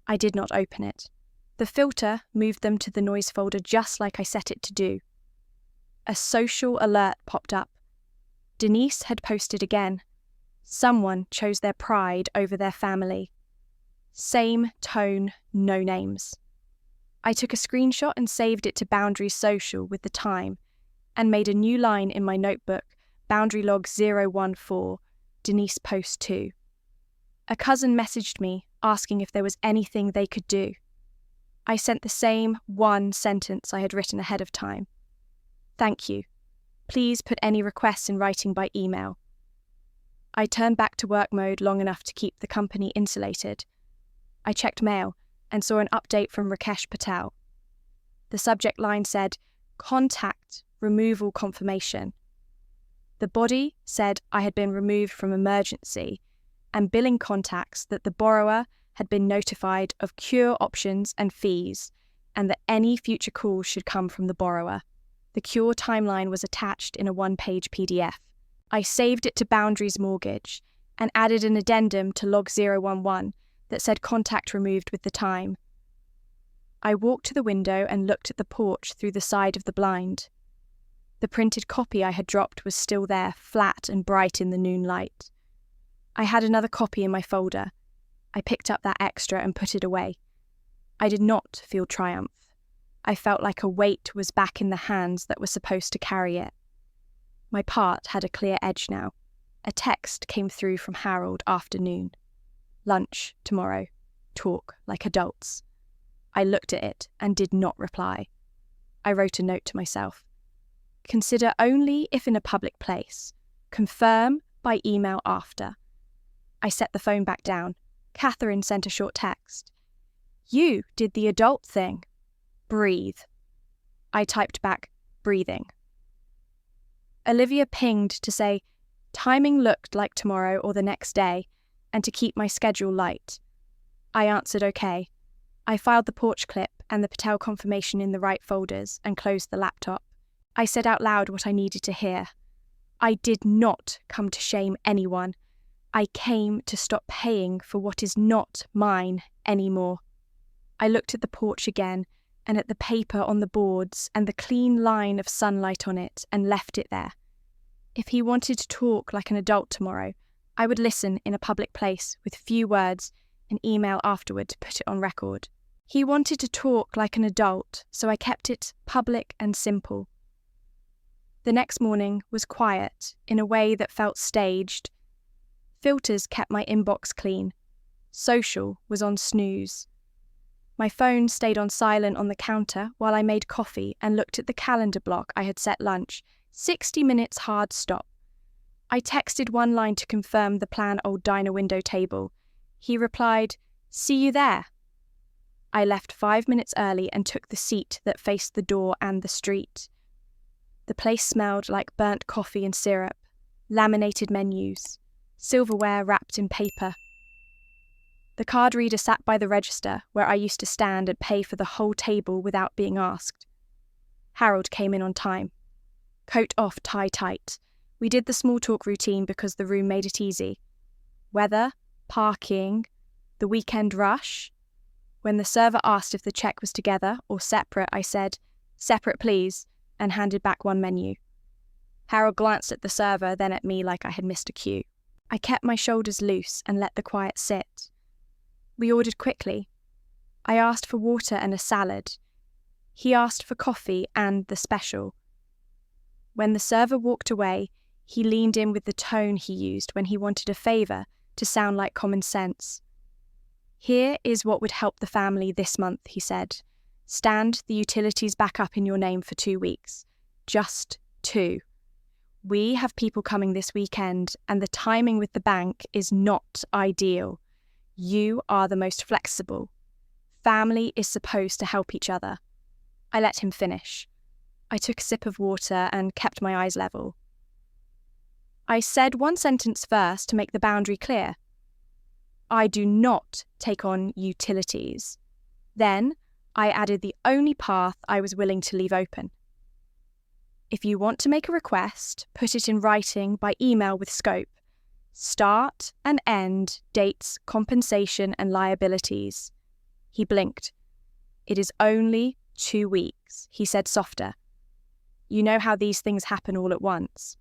I did not open it. The filter moved them to the noise folder just like I set it to do. A social alert popped up. Denise had posted again. Someone chose their pride over their family. Same tone, no names. I took a screenshot and saved it to Boundaries Social with the time and made a new line in my notebook, Boundary Log 014, Denise Post 2. A cousin messaged me asking if there was anything they could do. I sent the same one sentence I had written ahead of time. Thank you. Please put any requests in writing by email. I turned back to work mode long enough to keep the company insulated. I checked mail and saw an update from Rakesh Patel. The subject line said, "Contact removal confirmation." The body said I had been removed from emergency and billing contacts that the borrower had been notified of cure options and fees and that any future calls should come from the borrower. The cure timeline was attached in a one-page PDF. I saved it to Boundaries Mortgage and added an addendum to Log 011 that said contact removed with the time. I walked to the window and looked at the porch through the side of the blind. The printed copy I had dropped was still there, flat and bright in the noon light. I had another copy in my folder. I picked up that extra and put it away. I did not feel triumph. I felt like a weight was back in the hands that were supposed to carry it. My part had a clear edge now. A text came through from Harold afternoon. Lunch tomorrow. Talk like adults. I looked at it and did not reply. I wrote a note to myself. Consider only if in a public place. Confirm by email after. I set the phone back down. Catherine sent a short text. You did the adult thing. Breathe. I typed back, breathing. Olivia pinged to say, timing looked like tomorrow or the next day, and to keep my schedule light. I answered okay. I filed the porch clip and the Patel confirmation in the right folders and closed the laptop. I said out loud what I needed to hear. I did not come to shame anyone. I came to stop paying for what is not mine anymore. I looked at the porch again and at the paper on the boards and the clean line of sunlight on it and left it there. If he wanted to talk like an adult tomorrow, I would listen in a public place with few words and email afterward to put it on record. He wanted to talk like an adult, so I kept it public and simple. The next morning was quiet in a way that felt staged. Filters kept my inbox clean. Social was on snooze. My phone stayed on silent on the counter while I made coffee and looked at the calendar block I had set lunch, 60 minutes hard stop. I texted one line to confirm the plan old diner window table. He replied, "See you there." I left 5 minutes early and took the seat that faced the door and the street. The place smelled like burnt coffee and syrup, laminated menus, silverware wrapped in paper. The card reader sat by the register where I used to stand and pay for the whole table without being asked. Harold came in on time. Coat off, tie tight. We did the small talk routine because the room made it easy. Weather, parking, the weekend rush. When the server asked if the check was together or separate, I said, "Separate please," and handed back one menu. Harold glanced at the server, then at me like I had missed a cue. I kept my shoulders loose and let the quiet sit. We ordered quickly. I asked for water and a salad. He asked for coffee and the special. When the server walked away, he leaned in with the tone he used when he wanted a favour to sound like common sense. "Here is what would help the family this month," he said. "Stand the utilities back up in your name for 2 weeks. Just 2. We have people coming this weekend and the timing with the bank is not ideal. You are the most flexible. Family is supposed to help each other." I let him finish. I took a sip of water and kept my eyes level. I said one sentence first to make the boundary clear. I do not take on utilities. Then I added the only path I was willing to leave open. If you want to make a request, put it in writing by email with scope. Start and end, dates, compensation and liabilities. He blinked. "It is only 2 weeks," he said softer. "You know how these things happen all at once."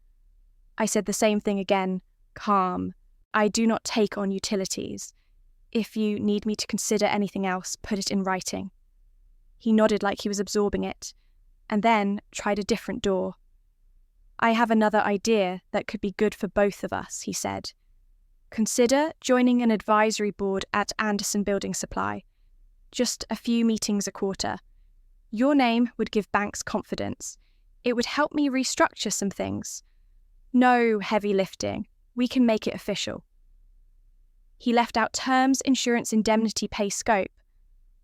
I said the same thing again, calm. "I do not take on utilities. If you need me to consider anything else, put it in writing. He nodded like he was absorbing it, and then tried a different door. I have another idea that could be good for both of us, he said. Consider joining an advisory board at Anderson Building Supply. Just a few meetings a quarter. Your name would give banks confidence. It would help me restructure some things. No heavy lifting. We can make it official. He left out terms, insurance, indemnity, pay, scope.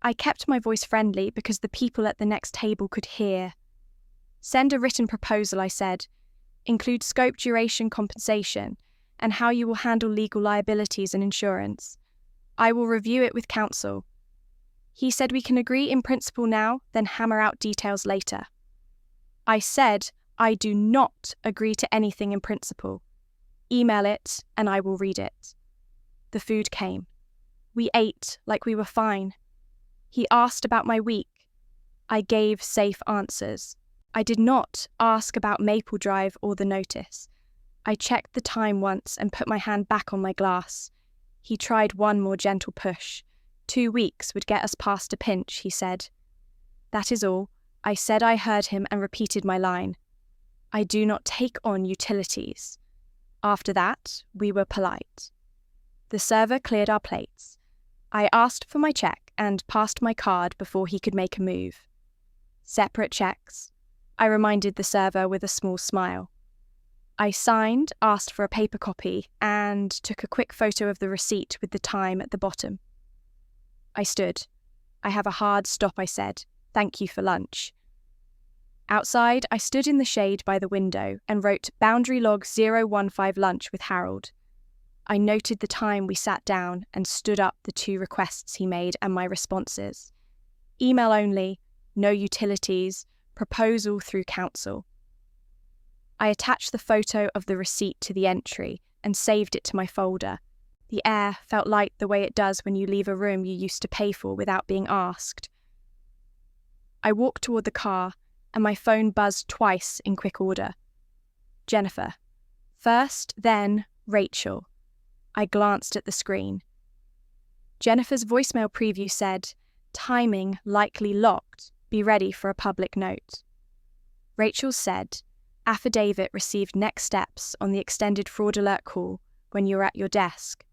I kept my voice friendly because the people at the next table could hear. Send a written proposal, I said. Include scope, duration, compensation, and how you will handle legal liabilities and insurance. I will review it with counsel. He said we can agree in principle now, then hammer out details later. I said I do not agree to anything in principle. Email it and I will read it. The food came. We ate like we were fine. He asked about my week. I gave safe answers. I did not ask about Maple Drive or the notice. I checked the time once and put my hand back on my glass. He tried one more gentle push. 2 weeks would get us past a pinch, he said. That is all. I said I heard him and repeated my line. I do not take on utilities. After that, we were polite. The server cleared our plates. I asked for my check and passed my card before he could make a move. Separate checks. I reminded the server with a small smile. I signed, asked for a paper copy, and took a quick photo of the receipt with the time at the bottom. I stood. I have a hard stop, I said. Thank you for lunch. Outside, I stood in the shade by the window and wrote Boundary Log 015 lunch with Harold. I noted the time we sat down and stood up the 2 requests he made and my responses. Email only, no utilities, proposal through counsel. I attached the photo of the receipt to the entry and saved it to my folder. The air felt light the way it does when you leave a room you used to pay for without being asked. I walked toward the car and my phone buzzed twice in quick order. Jennifer. First, then Rachel. I glanced at the screen. Jennifer's voicemail preview said, timing likely locked, be ready for a public note. Rachel said, affidavit received next steps on the extended fraud alert call when you were at your desk.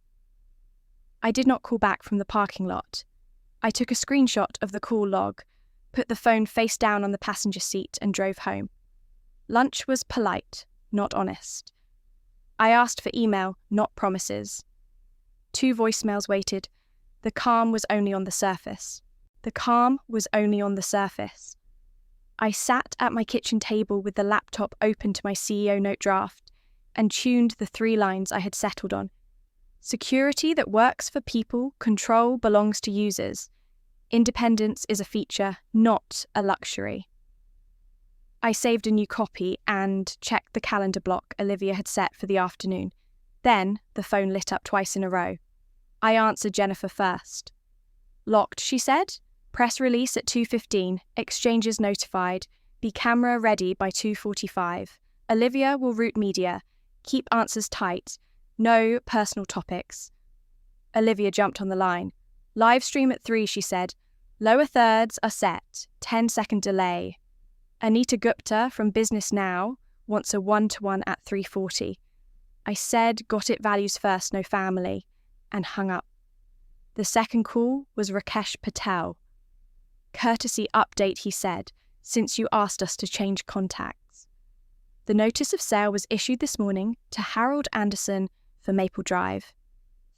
I did not call back from the parking lot. I took a screenshot of the call log, put the phone face down on the passenger seat and drove home. Lunch was polite, not honest. I asked for email, not promises. 2 voicemails waited. The calm was only on the surface. The calm was only on the surface. I sat at my kitchen table with the laptop open to my CEO note draft and tuned the 3 lines I had settled on. Security that works for people, control belongs to users. Independence is a feature, not a luxury. I saved a new copy and checked the calendar block Olivia had set for the afternoon. Then the phone lit up twice in a row. I answered Jennifer first. Locked, she said. Press release at 2:15. Exchanges notified. Be camera ready by 2:45. Olivia will route media. Keep answers tight. No personal topics. Olivia jumped on the line. Live stream at 3, she said. Lower thirds are set. 10-second delay. Anita Gupta from Business Now wants a 1-to-1 at 3:40. I said got it values first, no family, and hung up. The second call was Rakesh Patel. Courtesy update, he said, since you asked us to change contacts. The notice of sale was issued this morning to Harold Anderson for Maple Drive.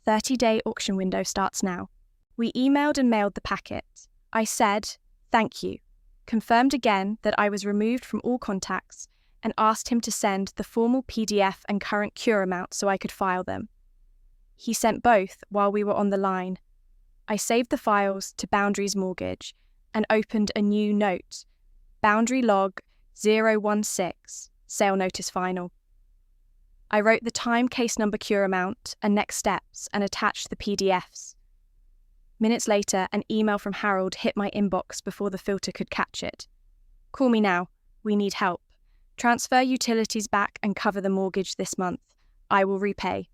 30-day auction window starts now. We emailed and mailed the packet. I said, thank you, confirmed again that I was removed from all contacts, and asked him to send the formal PDF and current cure amount so I could file them. He sent both while we were on the line. I saved the files to Boundaries Mortgage and opened a new note, Boundary Log 016, Sale Notice Final. I wrote the time, case number, cure amount, and next steps and attached the PDFs. Minutes later, an email from Harold hit my inbox before the filter could catch it. Call me now. We need help. Transfer utilities back and cover the mortgage this month. I will repay.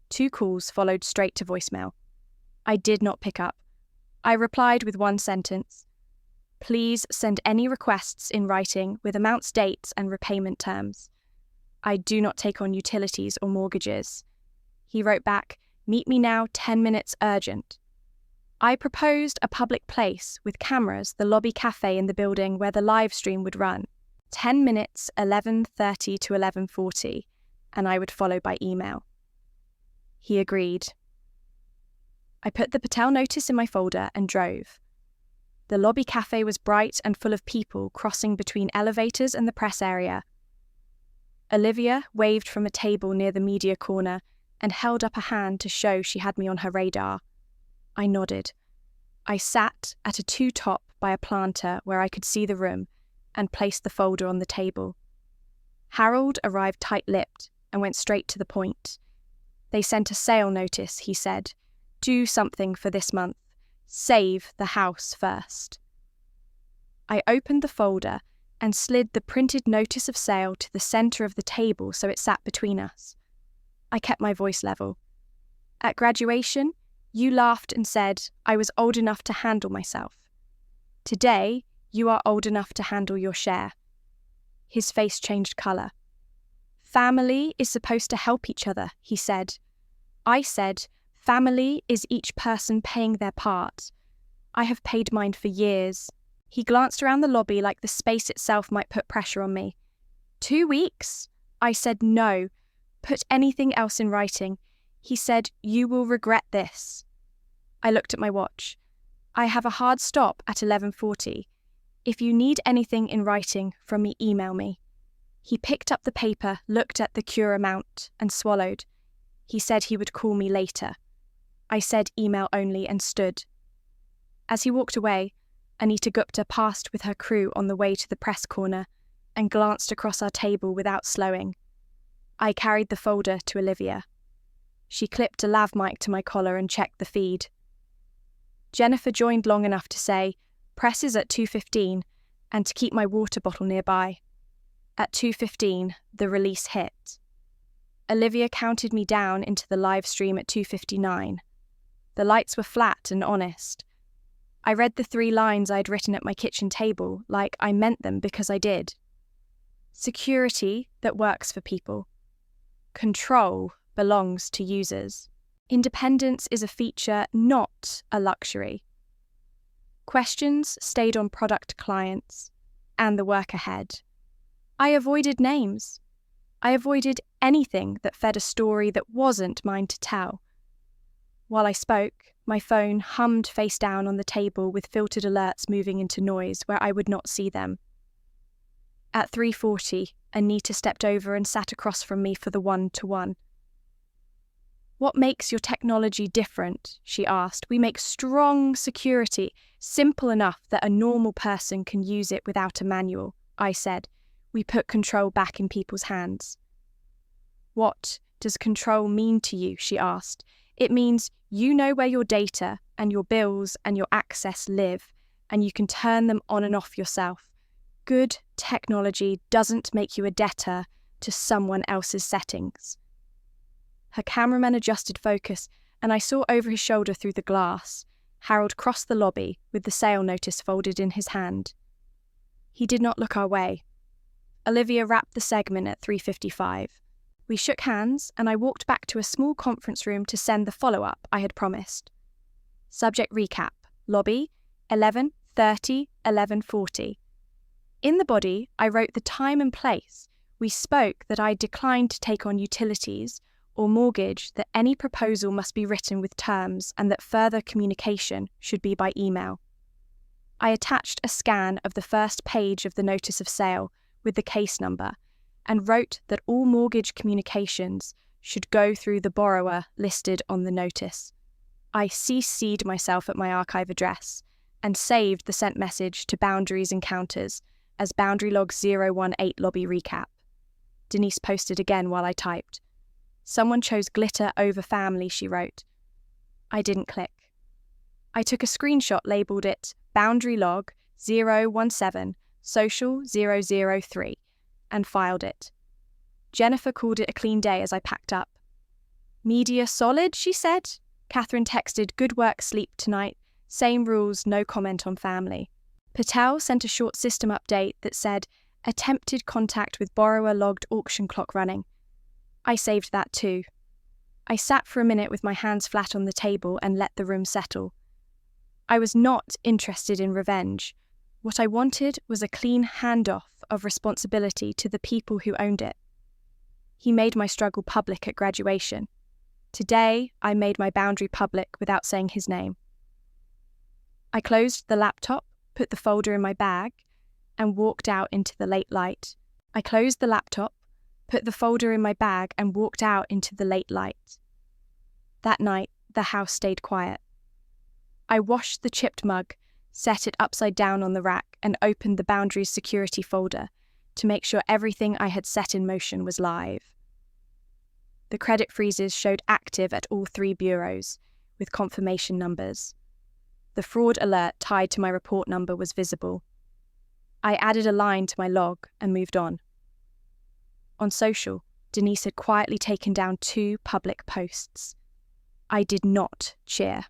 2 calls followed straight to voicemail. I did not pick up. I replied with one sentence. Please send any requests in writing with amounts, dates, and repayment terms. I do not take on utilities or mortgages. He wrote back, meet me now, 10 minutes urgent. I proposed a public place with cameras, the lobby cafe in the building where the live stream would run. 10 minutes, 11:30 to 11:40, and I would follow by email. He agreed. I put the Patel notice in my folder and drove. The lobby cafe was bright and full of people crossing between elevators and the press area. Olivia waved from a table near the media corner and held up a hand to show she had me on her radar. I nodded. I sat at a two-top by a planter where I could see the room and placed the folder on the table. Harold arrived tight-lipped and went straight to the point. They sent a sale notice, he said. Do something for this month. Save the house first. I opened the folder and slid the printed notice of sale to the centre of the table so it sat between us. I kept my voice level. At graduation, you laughed and said I was old enough to handle myself. Today, you are old enough to handle your share. His face changed colour. Family is supposed to help each other, he said. I said, family is each person paying their part. I have paid mine for years. He glanced around the lobby like the space itself might put pressure on me. 2 weeks? I said no. Put anything else in writing. He said, you will regret this. I looked at my watch. I have a hard stop at 11:40. If you need anything in writing from me, email me. He picked up the paper, looked at the cure amount, and swallowed. He said he would call me later. I said email only and stood. As he walked away, Anita Gupta passed with her crew on the way to the press corner and glanced across our table without slowing. I carried the folder to Olivia. She clipped a lav mic to my collar and checked the feed. Jennifer joined long enough to say, press is at 2:15, and to keep my water bottle nearby. At 2:15, the release hit. Olivia counted me down into the live stream at 2:59. The lights were flat and honest. I read the 3 lines I'd written at my kitchen table like I meant them because I did. Security that works for people. Control belongs to users. Independence is a feature, not a luxury. Questions stayed on product clients and the work ahead. I avoided names. I avoided anything that fed a story that wasn't mine to tell. While I spoke, my phone hummed face down on the table with filtered alerts moving into noise where I would not see them. At 3:40, Anita stepped over and sat across from me for the one-to-one. What makes your technology different? She asked. We make strong security, simple enough that a normal person can use it without a manual, I said. We put control back in people's hands. What does control mean to you? She asked. It means you know where your data and your bills and your access live, and you can turn them on and off yourself. Good technology doesn't make you a debtor to someone else's settings. Her cameraman adjusted focus, and I saw over his shoulder through the glass. Harold crossed the lobby with the sale notice folded in his hand. He did not look our way. Olivia wrapped the segment at 3:55. We shook hands, and I walked back to a small conference room to send the follow-up I had promised. Subject recap. Lobby, 11:30, 11:40. In the body, I wrote the time and place. We spoke that I declined to take on utilities or mortgage, that any proposal must be written with terms, and that further communication should be by email. I attached a scan of the first page of the notice of sale with the case number and wrote that all mortgage communications should go through the borrower listed on the notice. I CC'd myself at my archive address and saved the sent message to Boundaries Encounters as Boundary Log 018 Lobby Recap. Denise posted again while I typed. Someone chose glitter over family, she wrote. I didn't click. I took a screenshot, labelled it Boundary Log 017 Social 003 and filed it. Jennifer called it a clean day as I packed up. Media solid, she said. Catherine texted, "Good work, sleep tonight. Same rules, no comment on family." Patel sent a short system update that said, "Attempted contact with borrower logged auction clock running." I saved that too. I sat for a minute with my hands flat on the table and let the room settle. I was not interested in revenge. What I wanted was a clean handoff of responsibility to the people who owned it. He made my struggle public at graduation. Today, I made my boundary public without saying his name. I closed the laptop, put the folder in my bag, and walked out into the late light. That night, the house stayed quiet. I washed the chipped mug, set it upside down on the rack, and opened the Boundaries security folder to make sure everything I had set in motion was live. The credit freezes showed active at all 3 bureaus, with confirmation numbers. The fraud alert tied to my report number was visible. I added a line to my log and moved on. On social, Denise had quietly taken down 2 public posts. I did not cheer.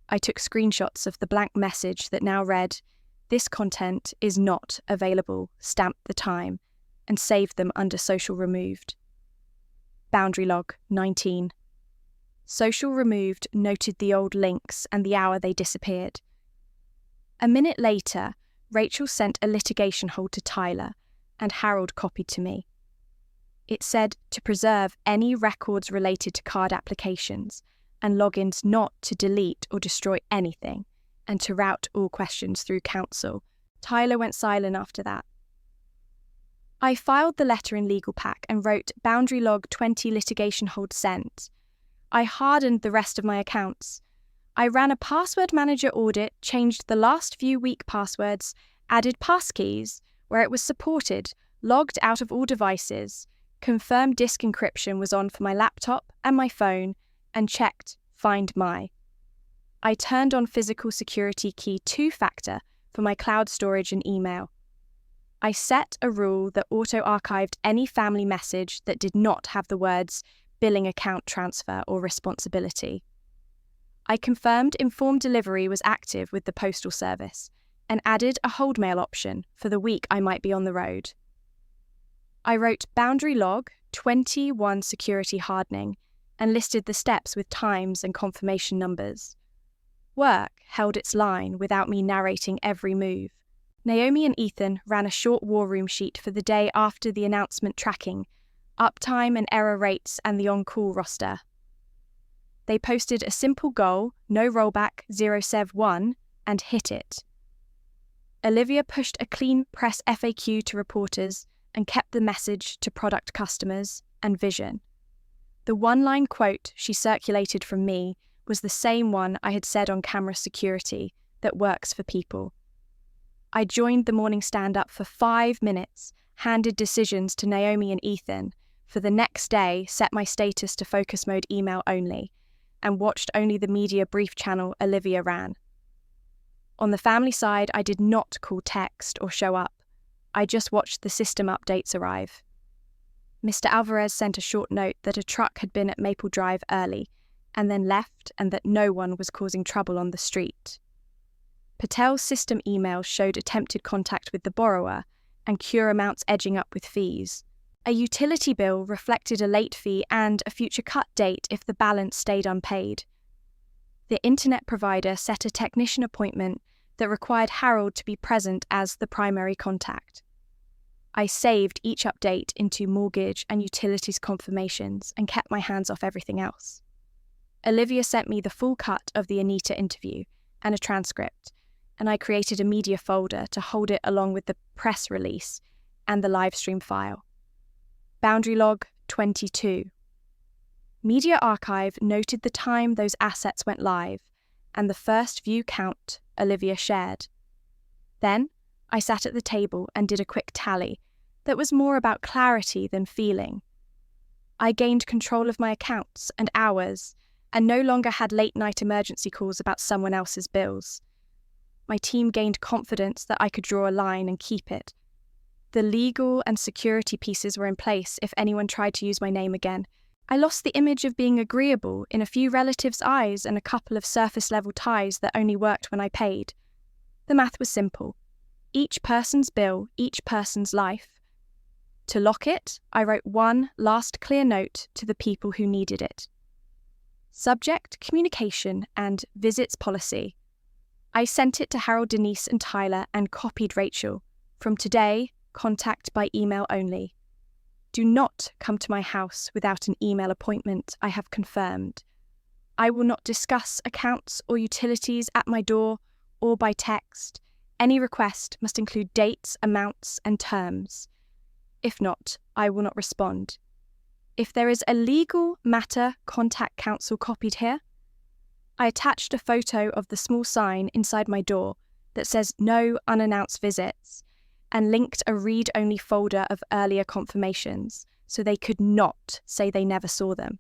I took screenshots of the blank message that now read, "This content is not available," stamped the time, and saved them under social removed. Boundary log 19. Social removed noted the old links and the hour they disappeared. A minute later, Rachel sent a litigation hold to Tyler, and Harold copied to me. It said to preserve any records related to card applications and logins, not to delete or destroy anything, and to route all questions through counsel. Tyler went silent after that. I filed the letter in legal pack and wrote Boundary log 20 litigation hold sent. I hardened the rest of my accounts. I ran a password manager audit, changed the last few weak passwords, added passkeys where it was supported, logged out of all devices, confirmed disk encryption was on for my laptop and my phone, and checked Find My. I turned on physical security key 2-factor for my cloud storage and email. I set a rule that auto-archived any family message that did not have the words billing account transfer or responsibility. I confirmed informed delivery was active with the postal service and added a hold mail option for the week I might be on the road. I wrote Boundary log 21 security hardening and listed the steps with times and confirmation numbers. Work held its line without me narrating every move. Naomi and Ethan ran a short war room sheet for the day after the announcement tracking uptime and error rates and the on-call roster. They posted a simple goal, no rollback, 0sev1, and hit it. Olivia pushed a clean press FAQ to reporters and kept the message to product customers and vision. The one-line quote she circulated from me was the same one I had said on camera security, that works for people. I joined the morning stand-up for 5 minutes, handed decisions to Naomi and Ethan, for the next day set my status to focus mode email only, and watched only the media brief channel Olivia ran. On the family side, I did not call text or show up. I just watched the system updates arrive. Mr. Alvarez sent a short note that a truck had been at Maple Drive early, and then left, and that no one was causing trouble on the street. Patel's system email showed attempted contact with the borrower and cure amounts edging up with fees. A utility bill reflected a late fee and a future cut date if the balance stayed unpaid. The internet provider set a technician appointment that required Harold to be present as the primary contact. I saved each update into mortgage and utilities confirmations and kept my hands off everything else. Olivia sent me the full cut of the Anita interview and a transcript, and I created a media folder to hold it along with the press release and the live stream file. Boundary log 22. Media Archive noted the time those assets went live and the first view count Olivia shared. Then I sat at the table and did a quick tally that was more about clarity than feeling. I gained control of my accounts and hours and no longer had late-night emergency calls about someone else's bills. My team gained confidence that I could draw a line and keep it. The legal and security pieces were in place if anyone tried to use my name again. I lost the image of being agreeable in a few relatives' eyes and a couple of surface-level ties that only worked when I paid. The math was simple. Each person's bill, each person's life. To lock it, I wrote one last clear note to the people who needed it. Subject, communication, and visits policy. I sent it to Harold, Denise, and Tyler and copied Rachel. From today, contact by email only. Do not come to my house without an email appointment I have confirmed. I will not discuss accounts or utilities at my door or by text. Any request must include dates, amounts, and terms. If not, I will not respond. If there is a legal matter, contact counsel copied here. I attached a photo of the small sign inside my door that says no unannounced visits and linked a read-only folder of earlier confirmations so they could not say they never saw them.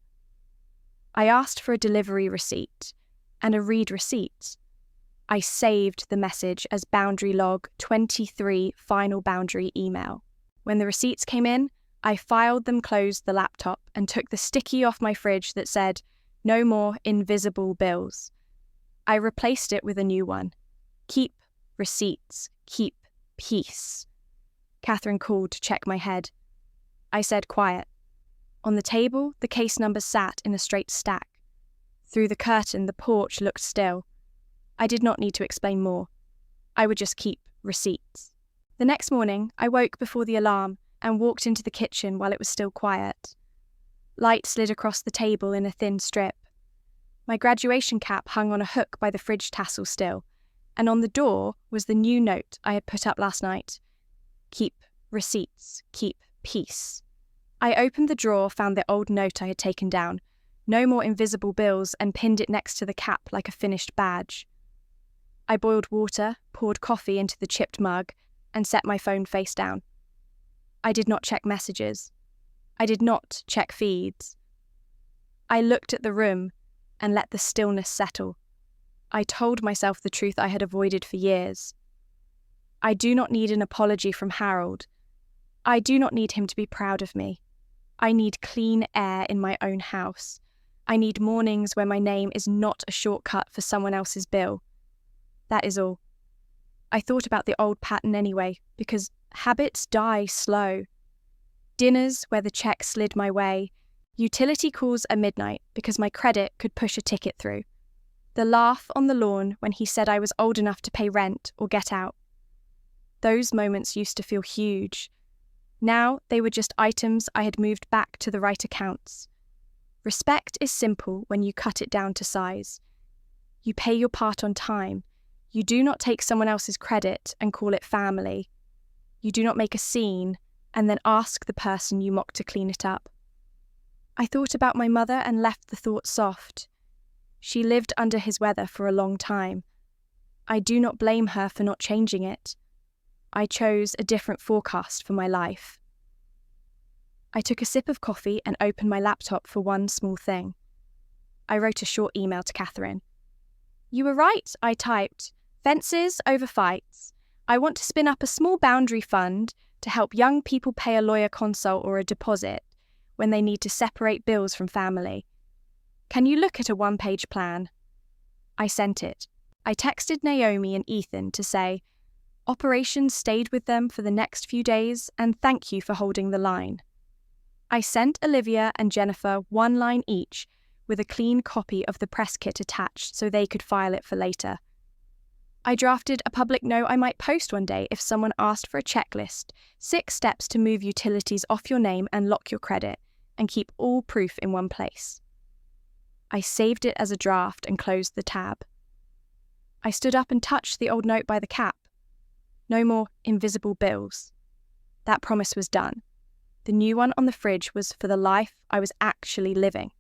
I asked for a delivery receipt and a read receipt. I saved the message as boundary log 23 final boundary email. When the receipts came in, I filed them, closed the laptop, and took the sticky off my fridge that said, "No more invisible bills." I replaced it with a new one. Keep receipts, keep peace. Catherine called to check my head. I said quiet. On the table, the case numbers sat in a straight stack. Through the curtain, the porch looked still. I did not need to explain more. I would just keep receipts. The next morning, I woke before the alarm and walked into the kitchen while it was still quiet. Light slid across the table in a thin strip. My graduation cap hung on a hook by the fridge tassel still, and on the door was the new note I had put up last night. Keep receipts, keep peace. I opened the drawer, found the old note I had taken down, no more invisible bills, and pinned it next to the cap like a finished badge. I boiled water, poured coffee into the chipped mug, and set my phone face down. I did not check messages. I did not check feeds. I looked at the room and let the stillness settle. I told myself the truth I had avoided for years. I do not need an apology from Harold. I do not need him to be proud of me. I need clean air in my own house. I need mornings where my name is not a shortcut for someone else's bill. That is all. I thought about the old pattern anyway, because habits die slow. Dinners where the check slid my way, utility calls at midnight because my credit could push a ticket through. The laugh on the lawn when he said I was old enough to pay rent or get out. Those moments used to feel huge. Now they were just items I had moved back to the right accounts. Respect is simple when you cut it down to size. You pay your part on time. You do not take someone else's credit and call it family. You do not make a scene and then ask the person you mock to clean it up. I thought about my mother and left the thought soft. She lived under his weather for a long time. I do not blame her for not changing it. I chose a different forecast for my life. I took a sip of coffee and opened my laptop for one small thing. I wrote a short email to Catherine. "You were right," I typed. "Fences over fights. I want to spin up a small boundary fund to help young people pay a lawyer consult or a deposit when they need to separate bills from family. Can you look at a one-page plan?" I sent it. I texted Naomi and Ethan to say, "Operations stayed with them for the next few days and thank you for holding the line." I sent Olivia and Jennifer one line each with a clean copy of the press kit attached so they could file it for later. I drafted a public note I might post one day if someone asked for a checklist, 6 steps to move utilities off your name and lock your credit, and keep all proof in one place. I saved it as a draft and closed the tab. I stood up and touched the old note by the cap. No more invisible bills. That promise was done. The new one on the fridge was for the life I was actually living.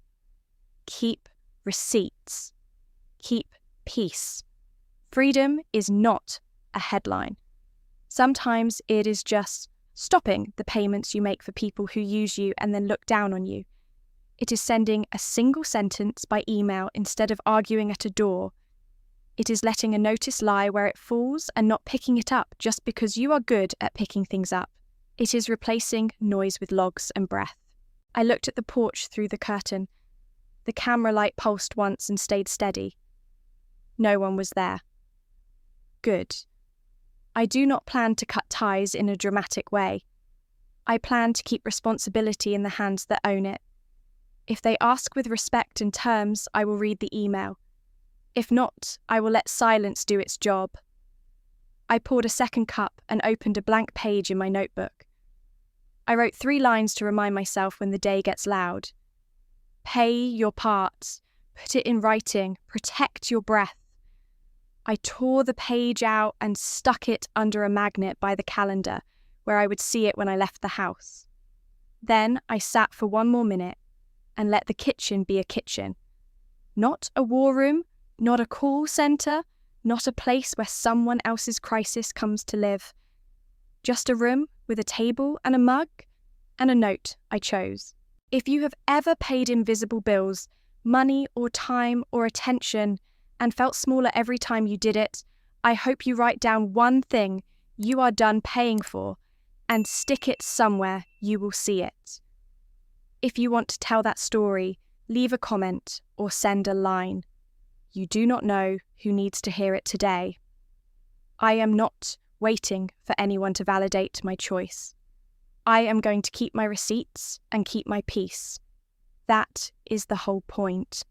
Keep receipts. Keep peace. Freedom is not a headline. Sometimes it is just stopping the payments you make for people who use you and then look down on you. It is sending a single sentence by email instead of arguing at a door. It is letting a notice lie where it falls and not picking it up just because you are good at picking things up. It is replacing noise with logs and breath. I looked at the porch through the curtain. The camera light pulsed once and stayed steady. No one was there. Good. I do not plan to cut ties in a dramatic way. I plan to keep responsibility in the hands that own it. If they ask with respect and terms, I will read the email. If not, I will let silence do its job. I poured a second cup and opened a blank page in my notebook. I wrote 3 lines to remind myself when the day gets loud. Pay your part. Put it in writing. Protect your breath. I tore the page out and stuck it under a magnet by the calendar, where I would see it when I left the house. Then I sat for 1 more minute and let the kitchen be a kitchen. Not a war room, not a call centre, not a place where someone else's crisis comes to live. Just a room with a table and a mug and a note I chose. If you have ever paid invisible bills, money or time or attention, and felt smaller every time you did it, I hope you write down one thing you are done paying for and stick it somewhere you will see it. If you want to tell that story, leave a comment or send a line. You do not know who needs to hear it today. I am not waiting for anyone to validate my choice. I am going to keep my receipts and keep my peace. That is the whole point.